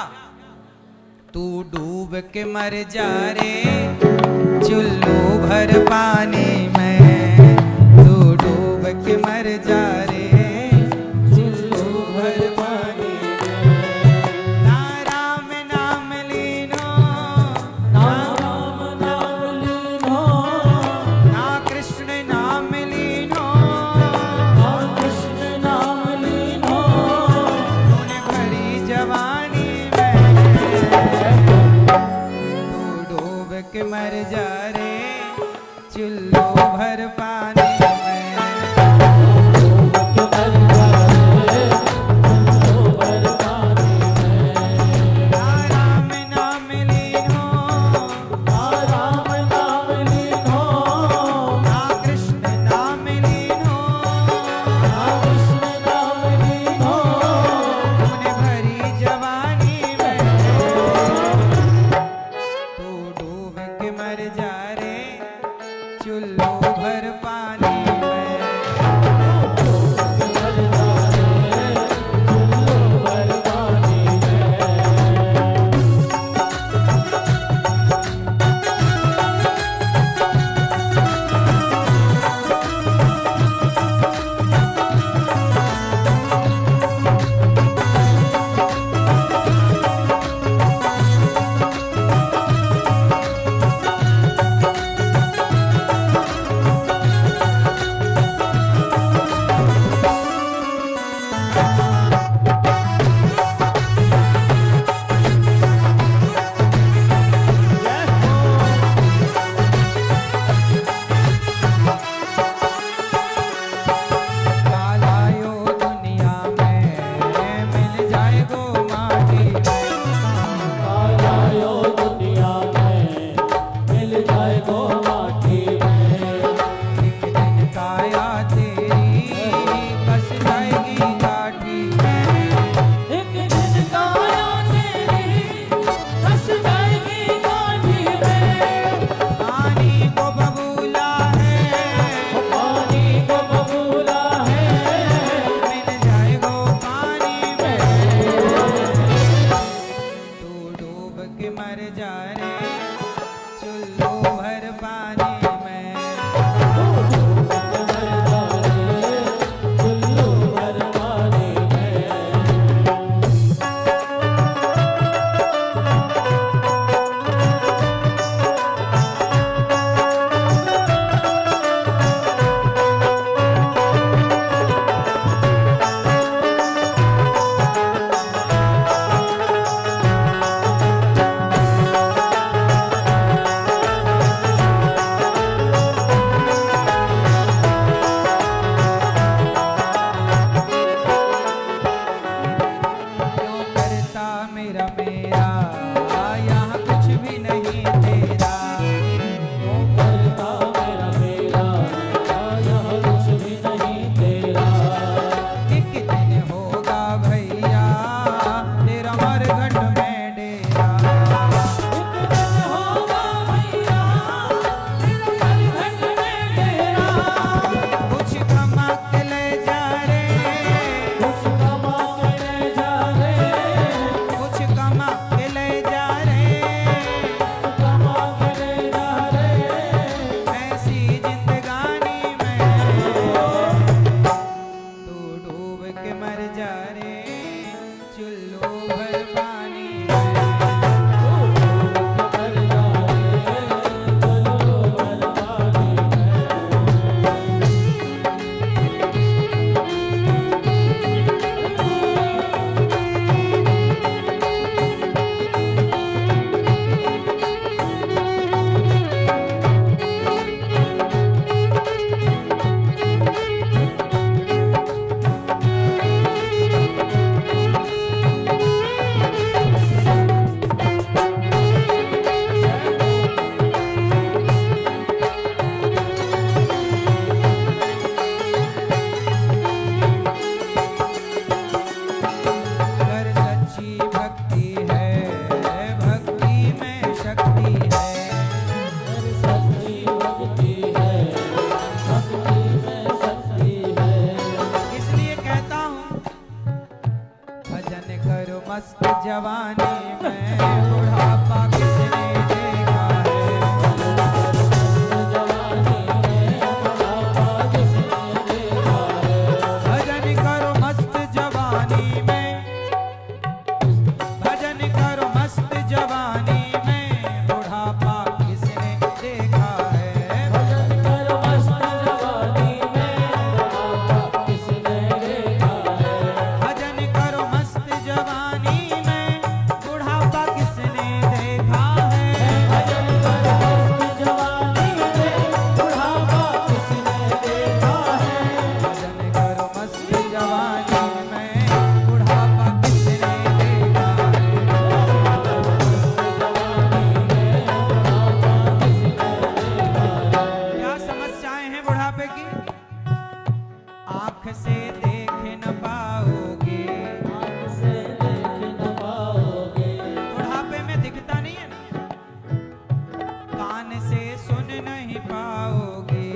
तू डूब के मर जा रे चुल्लू भर पानी में, तू डूब के मर जा रे चुल्लू भर पानी में। ना राम नाम लीनो,
ना राम नाम लीनो,
ना कृष्ण नाम लीनो,
ना कृष्ण नाम लीनो।
तूने भरी जवानी में, तू डूब के मर जा रे चुल्लू भर पानी में। ना राम नाम लीनो,
ना राम नाम लीनो,
ना कृष्ण नाम लीनो,
ना कृष्ण नाम लीनो।
तूने भरी जवानी में, तू डूब के मर जा रे चुल्लू भर पानी में। कालायो दुनिया में मिल जाए गो माटी में।
कालायो दुनिया में मिल जाए गो माटी में।
एक दिन काया तेरी कस जाएगी काठी में।
एक दिन काया तेरी फंस जाएगी काठी में।
पानी को बबूला है,
पानी को बबूला है,
मिल जाए गो पानी में। तू डूब के मर जा रे चुल्लू भर पानी में।
चुल्लू भर पानी में।
क्यों करता मेरा मेरा, यहाँ कुछ भी नहीं तेरा।
वो करता मेरा मेरा, यहाँ कुछ भी नहीं तेरा।
एक दिन होगा भैया तेरा मरघट में डेरा।
एक दिन होगा भैया तेरा मरघट में डेरा।
कुछ कमा के ले जा रे,
कुछ कमा के ले जा रे,
कुछ कमा के ले जवानी में बुढ़ापा किसने देखा है। भजन करो मस्त जवानी में, भजन करो मस्त जवानी में बुढ़ापा किसने देखा है।
भजन करो मस्त जवानी में बुढ़ापा किसने देखा है।
भजन करो मस्त जवानी में बुढ़ापा किसने देखा है।
भजन करो मस्त जवानी में बुढ़ापा किसने देखा है।
भजन करो मस्त जवानी में बुढ़ापा किसने देखा है। क्या समस्याएं हैं बुढ़ापे की। आंख से देख न पाओगे,
आँख से देख न पाओगे।
बुढ़ापे में दिखता नहीं है ना। कान से सुन नहीं पाओगे,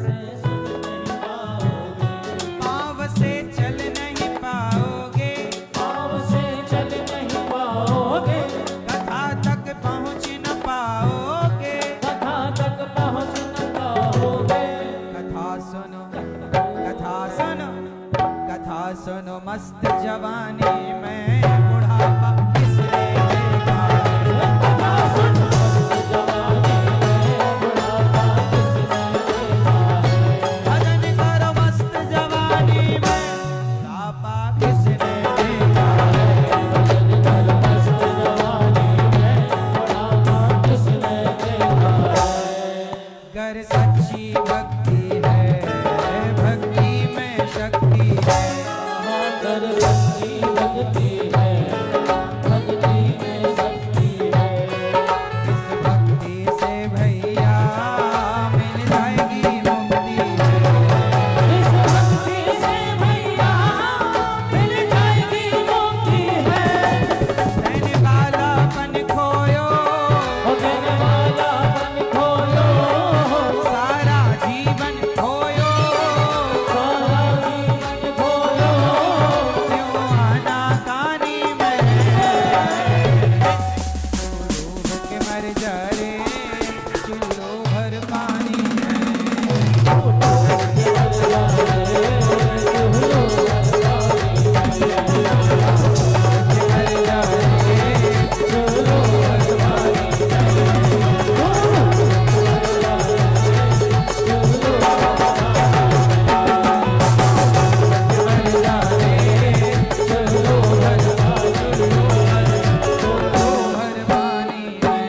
से सुन नहीं पाओगे।
पाँव से चल नहीं पाओगे,
पाँव से चल नहीं पाओगे।
कथा तक पहुँच न पाओगे।
कथा तक पहुँच न पाओगे।
कथा सुनो, कथा सुनो, कथा सुनो मस्त जवानी में बुढ़ापा किसने देखा है।
कथा सुन मस्त जवानी में बुढ़ापा किसने देखा है।
भजन करो मस्त जवानी में बुढ़ापा किसने देखा है।
भजन करो मस्त जवानी में बुढ़ापा किसने देखा है।
गर सच्ची भक्ति है, भक्ति में शक्ति है।
कर भक्ति भक्ति है, भक्ति में शक्ति है।
इस भक्ति से भैया मिल जाएगी मुक्ति है।
इस भक्ति से भैया मिल जाएगी मुक्ति है।
रहने वालापन खोयो,
ओ कहने वाला बन खोयो,
सारा जीवन खोयो,
सारा जीवन खोयो।
क्यों आनाकानी में डूब के मर जा रे चुल्लू भर पानी में। मर जा रे चुल्लू भर पानी मर जा रे चुल्लू भर पानी में।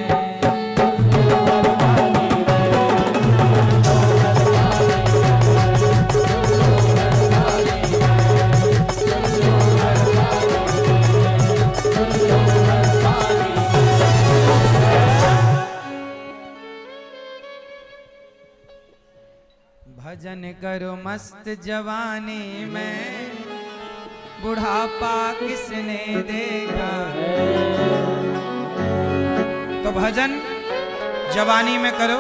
भजन करो मस्त जवानी में बुढ़ापा किसने देखा है। तो भजन जवानी में करो,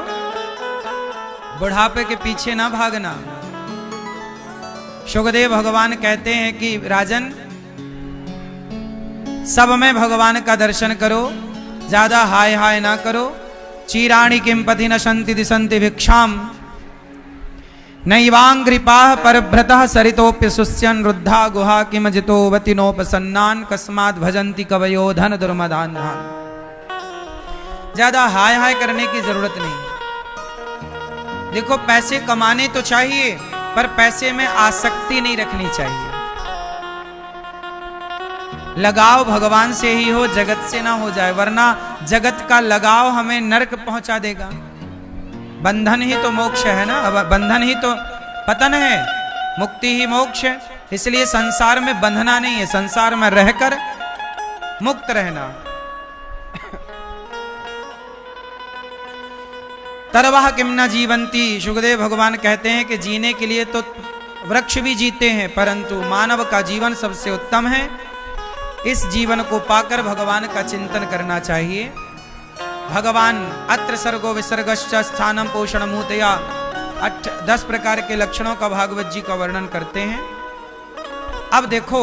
बुढ़ापे के पीछे ना भागना। शुकदेव भगवान कहते हैं कि राजन सब में भगवान का दर्शन करो, ज्यादा हाय हाय ना करो। चीराणि किम पति न शंति दिशंति भिक्षाम नैवांग्रिपाः परभ्रतः सरितोप्य सुस्यन् रुद्धा गुहा किमजितो वतिनोपसन्नान् कस्माद् भजन्ति कवयो धन दुर्मदान्नान्। ज्यादा हाय हाय करने की जरूरत नहीं। देखो पैसे कमाने तो चाहिए, पर पैसे में आसक्ति नहीं रखनी चाहिए। लगाव भगवान से ही हो, जगत से ना हो जाए, वरना जगत का लगाव हमें नरक पहुंचा देगा। बंधन ही तो मोक्ष है ना, अब बंधन ही तो पतन है, मुक्ति ही मोक्ष है। इसलिए संसार में बंधना नहीं है, संसार में रहकर मुक्त रहना। तरवाह किम न जीवंती, शुकदेव भगवान कहते हैं कि जीने के लिए तो वृक्ष भी जीते हैं, परंतु मानव का जीवन सबसे उत्तम है। इस जीवन को पाकर भगवान का चिंतन करना चाहिए। भगवान अत्र सर्गो विसर्गश्च स्थानम पोषण मूतया 10 प्रकार के लक्षणों का भागवत जी का वर्णन करते हैं। अब देखो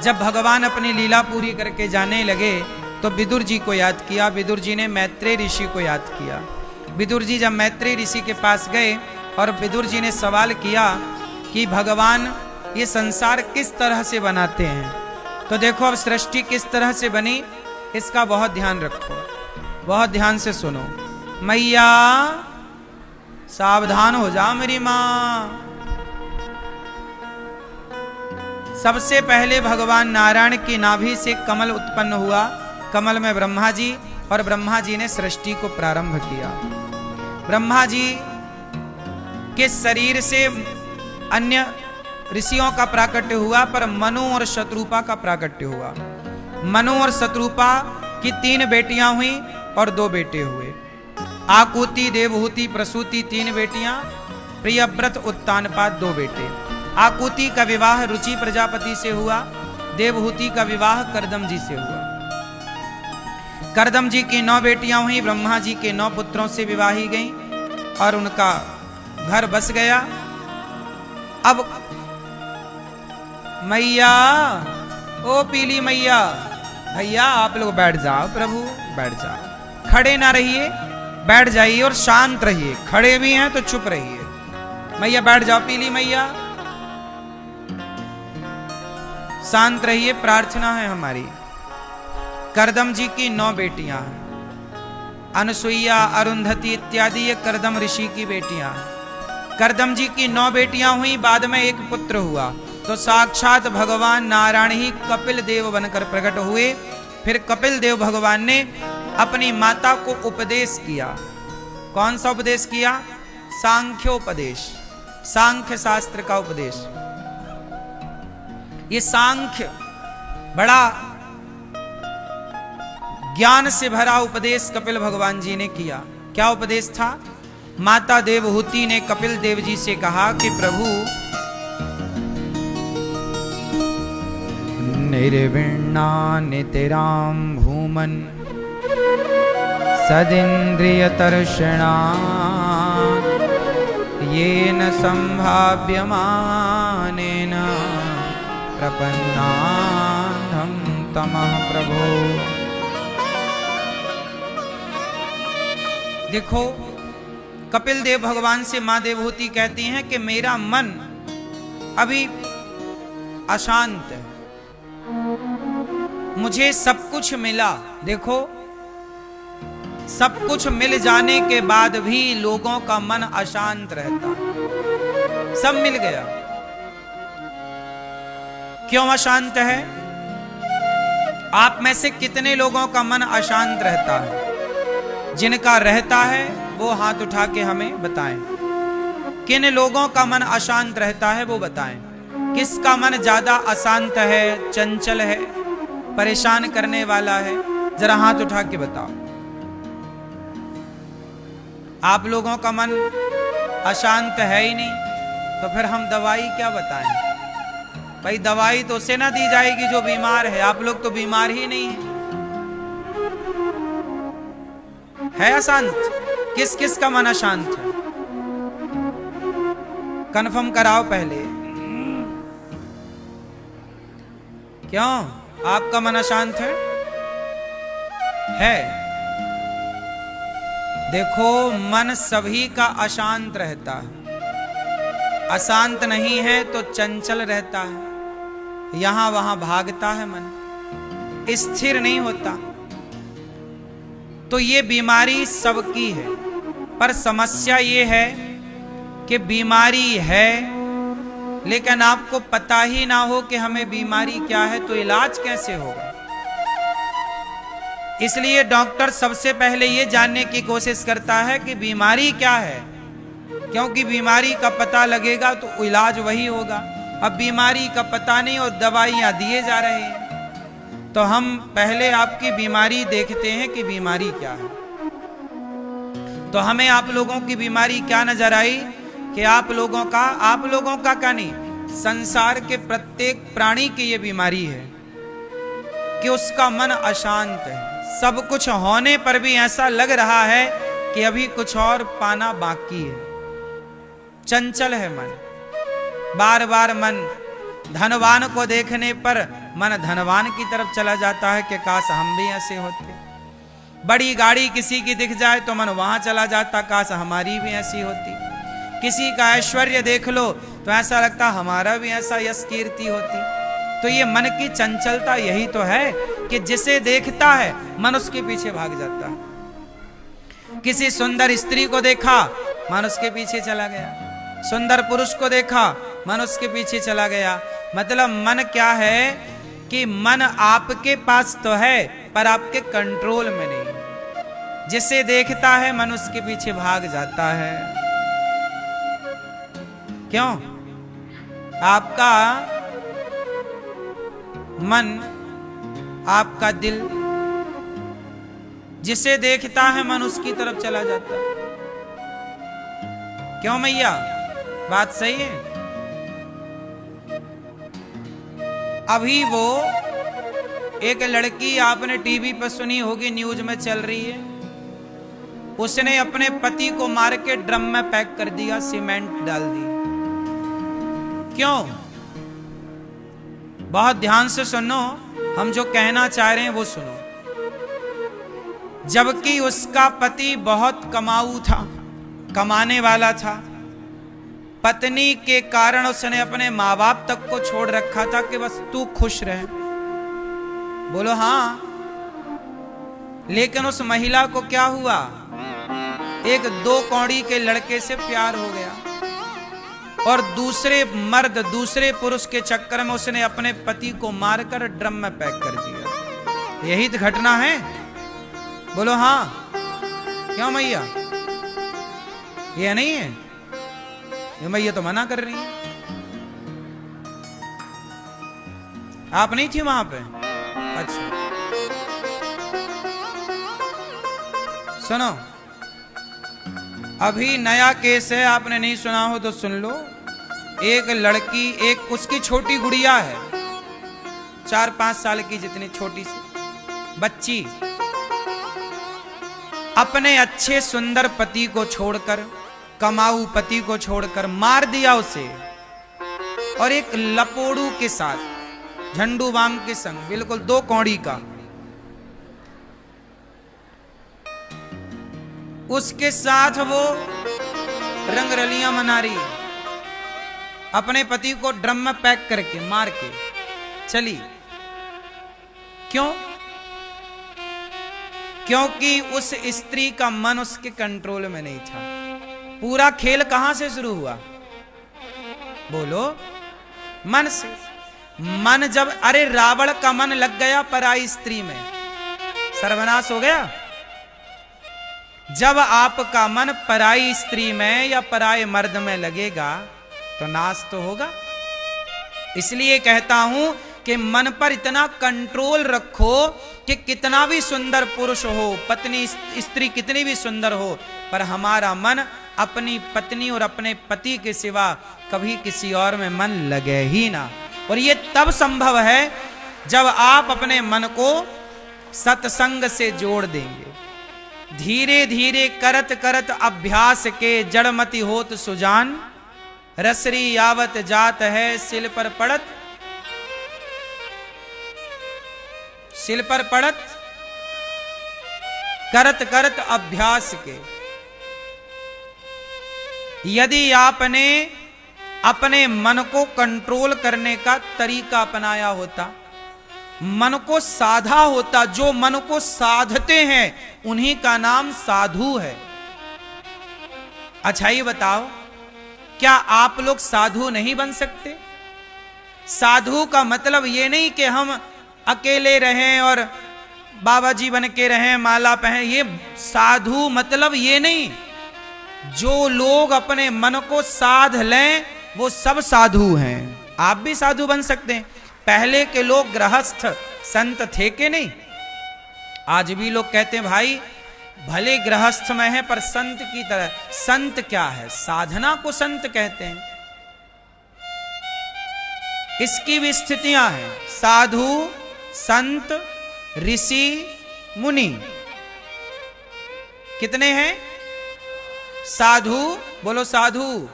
जब भगवान अपनी लीला पूरी करके जाने लगे तो विदुर जी को याद किया। विदुर जी ने मैत्रेय ऋषि को याद किया। विदुर जी जब मैत्रेय ऋषि के पास गए और विदुर जी ने सवाल किया कि भगवान ये संसार किस तरह से बनाते हैं, तो देखो अब सृष्टि किस तरह से बनी, इसका बहुत ध्यान रखो, बहुत ध्यान से सुनो। मैया सावधान हो जा मेरी माँ। सबसे पहले भगवान नारायण की नाभि से कमल उत्पन्न हुआ। कमल में ब्रह्मा जी, और ब्रह्मा जी ने सृष्टि को प्रारंभ किया। ब्रह्मा जी के शरीर से अन्य ऋषियों का प्राकट्य हुआ, पर मनु और शत्रुपा का प्राकट्य हुआ। मनु और शत्रुपा की 3 बेटियां हुई और 2 बेटे हुए। आकुति, देवहूति, प्रसूति 3 बेटियां, प्रियव्रत, उत्तानपाद 2 बेटे। आकुति का विवाह रुचि प्रजापति से हुआ। देवहूति का विवाह करदम जी से हुआ। करदम जी की 9 बेटियां हुई, ब्रह्मा जी के 9 पुत्रों से विवाही गईं और उनका घर बस गया। अब मैया, ओ पीली मैया, भैया आप लोग बैठ जाओ, प्रभु बैठ जाओ, खड़े ना रहिए, बैठ जाइए और शांत रहिए। खड़े भी हैं तो चुप रहिए। मैया बैठ जाओ, पीली मैया शांत रहिए, प्रार्थना है हमारी। करदम जी की 9 बेटियां हैं, अनुसुईया, अरुंधति इत्यादि ये करदम ऋषि की बेटियां हैं। करदम जी की 9 बेटियां हुई, बाद में एक पुत्र हुआ, तो साक्षात भगवान नारायण ही कपिल देव बनकर प्रकट हुए। फिर कपिल देव भगवान ने अपनी माता को उपदेश किया। कौन सा उपदेश किया? सांख्योपदेश, सांख्य शास्त्र का उपदेश। ये सांख्य बड़ा ज्ञान से भरा उपदेश कपिल भगवान जी ने किया। क्या उपदेश था? माता देवहूति ने कपिल देव जी से कहा कि प्रभु, निर्विण्णा नितिराम भूमन सदिन्द्रिय तर्षणा येन संभाव्यमानेन प्रपन्नाहं तमः प्रभो। देखो, कपिल देव भगवान से मां देवहूति कहती हैं कि मेरा मन अभी अशांत है, मुझे सब कुछ मिला। देखो, सब कुछ मिल जाने के बाद भी लोगों का मन अशांत रहता है। सब मिल गया, क्यों अशांत है? आप में से कितने लोगों का मन अशांत रहता है? जिनका रहता है वो हाथ उठा के हमें बताएं। किन लोगों का मन अशांत रहता है वो बताएं। किसका मन ज्यादा अशांत है, चंचल है, परेशान करने वाला है? जरा हाथ उठा के बताओ। आप लोगों का मन अशांत है ही नहीं, तो फिर हम दवाई क्या बताएं? भाई दवाई तो उसे ना दी जाएगी जो बीमार है। आप लोग तो बीमार ही नहीं है अशांत? किस किस का मन अशांत है? कन्फर्म कराओ पहले। क्यों आपका मन अशांत है? देखो, मन सभी का अशांत रहता है। अशांत नहीं है तो चंचल रहता है, यहां वहां भागता है, मन स्थिर नहीं होता। तो ये बीमारी सबकी है, पर समस्या ये है कि बीमारी है लेकिन आपको पता ही ना हो कि हमें बीमारी क्या है, तो इलाज कैसे होगा? इसलिए डॉक्टर सबसे पहले ये जानने की कोशिश करता है कि बीमारी क्या है, क्योंकि बीमारी का पता लगेगा तो इलाज वही होगा। अब बीमारी का पता नहीं और दवाइयां दिए जा रहे हैं, तो हम पहले आपकी बीमारी देखते हैं कि बीमारी क्या है। तो हमें आप लोगों की बीमारी क्या नजर आई कि आप लोगों का क्या नहीं, संसार के प्रत्येक प्राणी की ये बीमारी है कि उसका मन अशांत है। सब कुछ होने पर भी ऐसा लग रहा है कि अभी कुछ और पाना बाकी है। चंचल है मन, बार बार मन धनवान को देखने पर मन धनवान की तरफ चला जाता है कि काश हम भी ऐसे होते। बड़ी गाड़ी किसी की दिख जाए तो मन वहां चला जाता, काश हमारी भी ऐसी होती। किसी का ऐश्वर्य देख लो तो ऐसा लगता हमारा भी ऐसा यश कीर्ति होती। तो ये मन की चंचलता यही तो है कि जिसे देखता है मन उसके पीछे भाग जाता है। किसी सुंदर स्त्री को देखा मन उसके पीछे चला गया, सुंदर पुरुष को देखा मन उसके पीछे चला गया। मतलब मन क्या है कि मन आपके पास तो है पर आपके कंट्रोल में नहीं। जिसे देखता है मन उसके पीछे भाग जाता है। क्यों? आपका मन, आपका दिल जिसे देखता है मन उसकी तरफ चला जाता है। क्यों मैया, बात सही है? अभी वो एक लड़की आपने टीवी पर सुनी होगी, न्यूज में चल रही है, उसने अपने पति को मार के ड्रम में पैक कर दिया, सीमेंट डाल दी। क्यों? बहुत ध्यान से सुनो, हम जो कहना चाह रहे हैं वो सुनो। जबकि उसका पति बहुत कमाऊ था, कमाने वाला था, पत्नी के कारण उसने अपने माँ बाप तक को छोड़ रखा था कि बस तू खुश रहे। बोलो हाँ। लेकिन उस महिला को क्या हुआ? एक 2 कौड़ी के लड़के से प्यार हो गया और दूसरे मर्द, दूसरे पुरुष के चक्कर में उसने अपने पति को मारकर ड्रम में पैक कर दिया। यही तो घटना है। बोलो हाँ। क्यों मैया? ये नहीं है? ये मैया तो मना कर रही है। आप नहीं थी वहां पे? अच्छा सुनो, अभी नया केस है, आपने नहीं सुना हो तो सुन लो। एक लड़की, एक उसकी छोटी गुड़िया है, 4-5 साल की, जितनी छोटी सी बच्ची, अपने अच्छे सुंदर पति को छोड़कर, कमाऊ पति को छोड़कर मार दिया उसे, और एक लपोड़ू के साथ, झंडू बाम के संग, बिल्कुल 2 कौड़ी का, उसके साथ वो रंगरलियां मना रही है, अपने पति को ड्रम में पैक करके मार के चली। क्यों? क्योंकि उस स्त्री का मन उसके कंट्रोल में नहीं था। पूरा खेल कहां से शुरू हुआ? बोलो, मन से। मन जब, अरे रावण का मन लग गया पराई स्त्री में, सर्वनाश हो गया। जब आपका मन पराई स्त्री में या पराये मर्द में लगेगा तो नाश तो होगा। इसलिए कहता हूं कि मन पर इतना कंट्रोल रखो कि कितना भी सुंदर पुरुष हो, पत्नी स्त्री कितनी भी सुंदर हो, पर हमारा मन अपनी पत्नी और अपने पति के सिवा कभी किसी और में मन लगे ही ना। और ये तब संभव है जब आप अपने मन को सत्संग से जोड़ देंगे। धीरे धीरे करत करत अभ्यास के जड़मति होत सुजान, रसरी यावत जात है सिल पर पड़त, सिल पर पड़त, करत करत अभ्यास के। यदि आपने अपने मन को कंट्रोल करने का तरीका अपनाया होता, मन को साधा होता, जो मन को साधते हैं उन्हीं का नाम साधु है। अच्छा ये बताओ, क्या आप लोग साधु नहीं बन सकते? साधु का मतलब ये नहीं कि हम अकेले रहें और बाबा जी बन के रहें, माला पहने। ये साधु मतलब ये नहीं। जो लोग अपने मन को साध लें वो सब साधु हैं। आप भी साधु बन सकते हैं। पहले के लोग गृहस्थ संत थे कि नहीं? आज भी लोग कहते हैं भाई भले गृहस्थ में है पर संत की तरह। संत क्या है? साधना को संत कहते हैं। इसकी भी स्थितियां हैं, साधु, संत, ऋषि, मुनि। कितने हैं? साधु, बोलो साधु,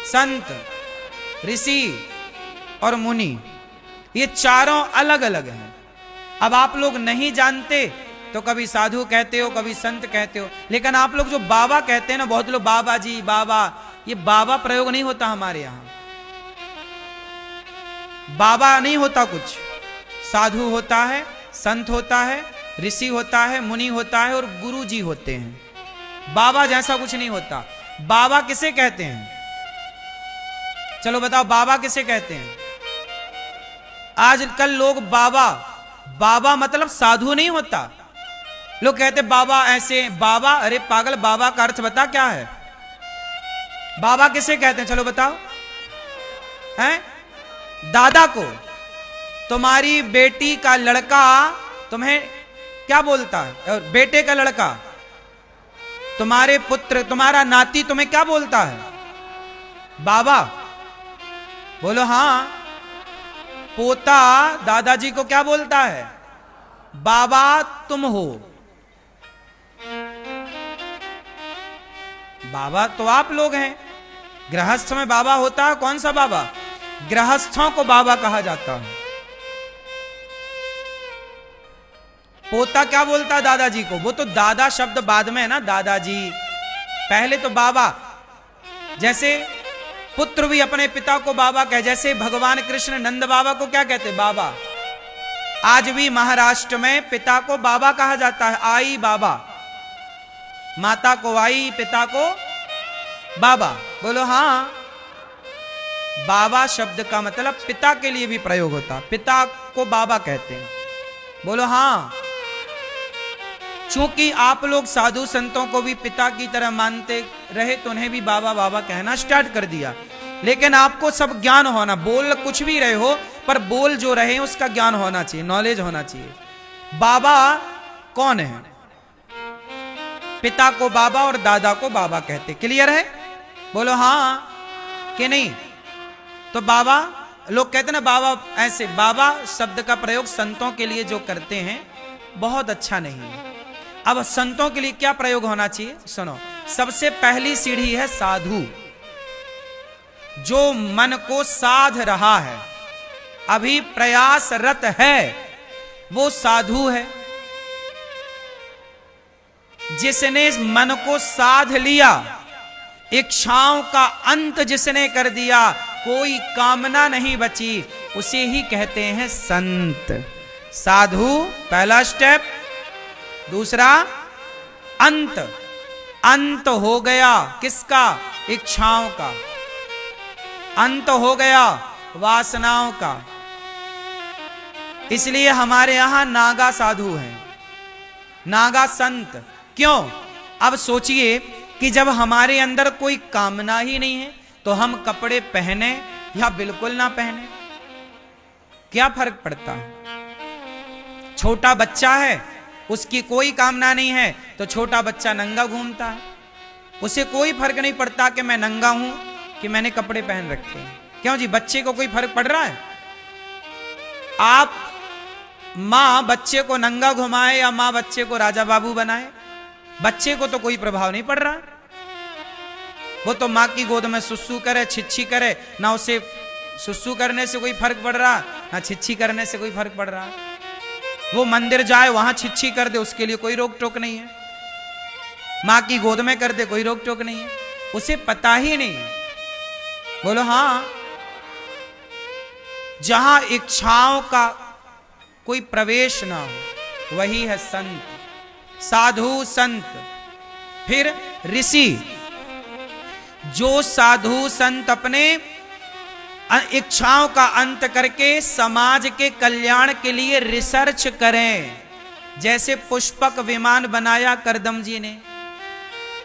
संत, ऋषि और मुनि। ये चारों अलग अलग हैं। अब आप लोग नहीं जानते तो कभी साधु कहते हो, कभी संत कहते हो, लेकिन आप लोग जो बाबा कहते हैं ना, बहुत लोग बाबा जी बाबा, ये बाबा प्रयोग नहीं होता हमारे यहां। बाबा नहीं होता कुछ, साधु होता है, संत होता है, ऋषि होता है, मुनि होता है और गुरु जी होते हैं। बाबा जैसा कुछ नहीं होता। बाबा किसे कहते हैं? चलो बताओ, बाबा किसे कहते हैं? आजकल लोग बाबा, बाबा मतलब साधु नहीं होता। लोग कहते बाबा ऐसे, बाबा, अरे पागल, बाबा का अर्थ बता क्या है? बाबा किसे कहते हैं? चलो बताओ। हैं? दादा को। तुम्हारी बेटी का लड़का तुम्हें क्या बोलता है? और बेटे का लड़का, तुम्हारे पुत्र, तुम्हारा नाती तुम्हें क्या बोलता है? बाबा। बोलो हाँ। पोता दादाजी को क्या बोलता है? बाबा तुम हो। बाबा तो आप लोग हैं। गृहस्थ में बाबा होता है, कौन सा बाबा? गृहस्थों को बाबा कहा जाता है। पोता क्या बोलता है दादाजी को? वो तो दादा शब्द बाद में है ना, दादाजी, पहले तो बाबा। जैसे पुत्र भी अपने पिता को बाबा कहे, जैसे भगवान कृष्ण नंद बाबा को क्या कहते? बाबा। आज भी महाराष्ट्र में पिता को बाबा कहा जाता है, आई बाबा। माता को आई, पिता को बाबा। बोलो हाँ। बाबा शब्द का मतलब पिता के लिए भी प्रयोग होता, पिता को बाबा कहते हैं। बोलो हाँ। चूंकि आप लोग साधु संतों को भी पिता की तरह मानते रहे तो उन्हें भी बाबा बाबा कहना स्टार्ट कर दिया। लेकिन आपको सब ज्ञान होना, बोल कुछ भी रहे हो पर बोल जो रहे उसका ज्ञान होना चाहिए, नॉलेज होना चाहिए। बाबा कौन है? पिता को बाबा और दादा को बाबा कहते। क्लियर है? बोलो हाँ कि नहीं? तो बाबा, लोग कहते ना बाबा ऐसे, बाबा शब्द का प्रयोग संतों के लिए जो करते हैं बहुत अच्छा नहीं है। अब संतों के लिए क्या प्रयोग होना चाहिए? सुनो, सबसे पहली सीढ़ी है साधु। जो मन को साध रहा है, अभी प्रयासरत है, वो साधु है। जिसने मन को साध लिया, इच्छाओं का अंत जिसने कर दिया, कोई कामना नहीं बची, उसे ही कहते हैं संत। साधु पहला स्टेप। दूसरा अंत। अंत हो गया किसका? इच्छाओं का। अंत हो गया वासनाओं का। इसलिए हमारे यहां नागा साधु हैं, नागा संत। क्यों? अब सोचिए कि जब हमारे अंदर कोई कामना ही नहीं है तो हम कपड़े पहने या बिल्कुल ना पहने, क्या फर्क पड़ता है? छोटा बच्चा है, उसकी कोई कामना नहीं है तो छोटा बच्चा नंगा घूमता है, उसे कोई फर्क नहीं पड़ता कि मैं नंगा हूं कि मैंने कपड़े पहन रखे हैं। क्यों जी? बच्चे को कोई फर्क पड़ रहा है? आप मां बच्चे को नंगा घुमाए या मां बच्चे को राजा बाबू बनाए, बच्चे को तो कोई प्रभाव नहीं पड़ रहा। वो तो मां की गोद में सुसु करे, छिच्छी करे, ना उसे सुसु करने से कोई फर्क पड़ रहा, ना छिच्छी करने से कोई फर्क पड़ रहा। वो मंदिर जाए, वहां छिच्छी कर दे, उसके लिए कोई रोक टोक नहीं है। मां की गोद में कर दे, कोई रोक टोक नहीं है, उसे पता ही नहीं। बोलो हाँ। जहां इच्छाओं का कोई प्रवेश ना हो, वही है संत। साधु संत। फिर ऋषि। जो साधु संत अपने इच्छाओं का अंत करके समाज के कल्याण के लिए रिसर्च करें। जैसे पुष्पक विमान बनाया करदम जी ने,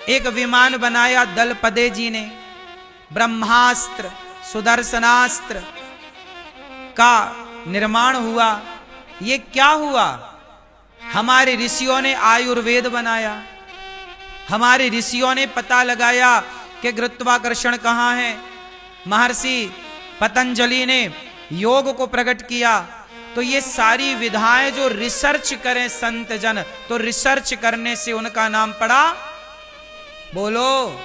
एक विमान बनाया दलपदे जी ने, ब्रह्मास्त्र सुदर्शनास्त्र का निर्माण हुआ। ये क्या हुआ? हमारे ऋषियों ने आयुर्वेद बनाया, हमारे ऋषियों ने पता लगाया कि गुरुत्वाकर्षण कहाँ है। महर्षि पतंजलि ने योग को प्रकट किया। तो ये सारी विधाएं जो रिसर्च करें संत जन, तो रिसर्च करने से उनका नाम पड़ा, बोलो,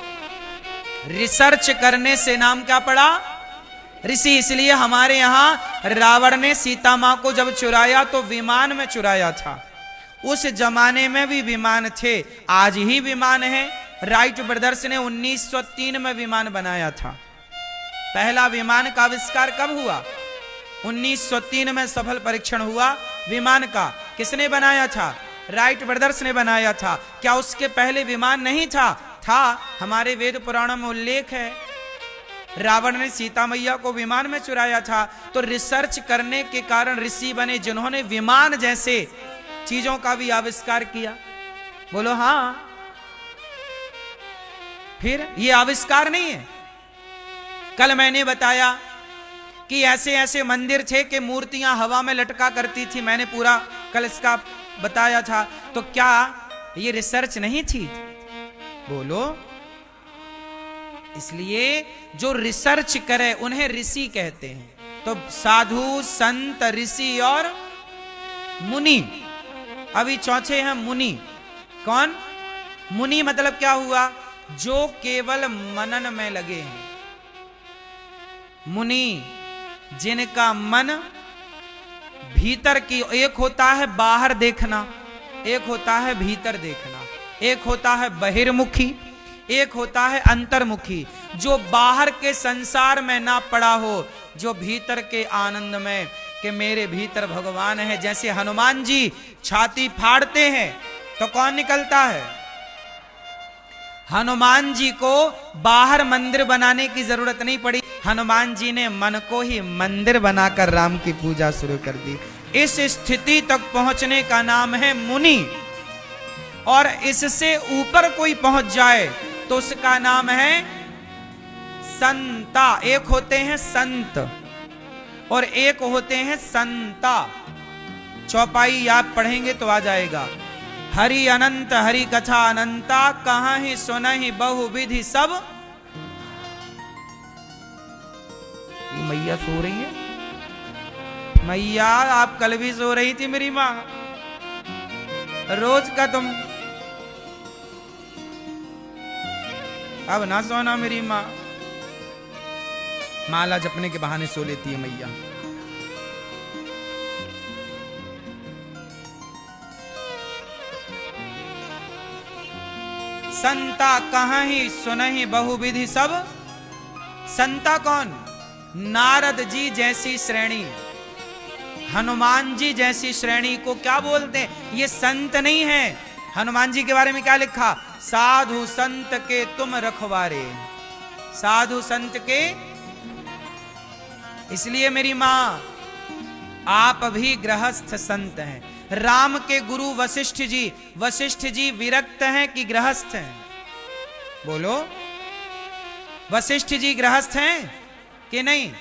रिसर्च करने से नाम क्या पड़ा? ऋषि इसलिए हमारे यहां रावण ने सीता मां को जब चुराया तो विमान में चुराया था। उस जमाने में भी विमान थे, आज ही विमान है। राइट ब्रदर्स ने 1903 में विमान बनाया था। पहला विमान का आविष्कार कब हुआ? 1903 में सफल परीक्षण हुआ विमान का। किसने बनाया था? राइट ब्रदर्स ने बनाया था। क्या उसके पहले विमान नहीं था? था। हमारे वेद पुराणों में उल्लेख है, रावण ने सीता मैया को विमान में चुराया था। तो रिसर्च करने के कारण ऋषि बने जिन्होंने विमान जैसे चीजों का भी आविष्कार किया। बोलो हाँ। फिर ये आविष्कार नहीं है। कल मैंने बताया कि ऐसे ऐसे मंदिर थे कि मूर्तियां हवा में लटका करती थी। मैंने पूरा कल इसका बताया था। तो क्या ये रिसर्च नहीं थी? बोलो। इसलिए जो रिसर्च करे उन्हें ऋषि कहते हैं। तो साधु, संत, ऋषि और मुनि। अभी चौथे हैं मुनि। कौन? मुनि मतलब क्या हुआ? जो केवल मनन में लगे हैं। मुनि जिनका मन भीतर की, एक होता है बाहर देखना, एक होता है भीतर देखना, एक होता है बहिर्मुखी, एक होता है अंतर्मुखी। जो बाहर के संसार में ना पड़ा हो, जो भीतर के आनंद में कि मेरे भीतर भगवान है। जैसे हनुमान जी छाती फाड़ते हैं तो कौन निकलता है? हनुमान जी को बाहर मंदिर बनाने की जरूरत नहीं पड़ी। हनुमान जी ने मन को ही मंदिर बनाकर राम की पूजा शुरू कर दी। इस स्थिति तक पहुंचने का नाम है मुनि। और इससे ऊपर कोई पहुंच जाए तो उसका नाम है संता। एक होते हैं संत और एक होते हैं संता। चौपाई आप पढ़ेंगे तो आ जाएगा। हरि अनंत हरि कथा अनंता, कहाँ ही सुनहि बहुविधि सब। ये मैया सो रही है। मैया आप कल भी सो रही थी मेरी माँ। रोज का तुम, अब ना सोना मेरी माँ। माला जपने के बहाने सो लेती है मैया। संता कहाँ ही सुनहि बहुविधि सब। संता कौन? नारद जी जैसी श्रेणी, हनुमान जी जैसी श्रेणी को क्या बोलते हैं? ये संत नहीं है। हनुमान जी के बारे में क्या लिखा? साधु संत के तुम रखवारे। साधु संत के। इसलिए मेरी मां, आप भी गृहस्थ संत हैं। राम के गुरु वशिष्ठ जी विरक्त हैं कि गृहस्थ हैं? बोलो। वशिष्ठ जी गृहस्थ हैं कि नहीं?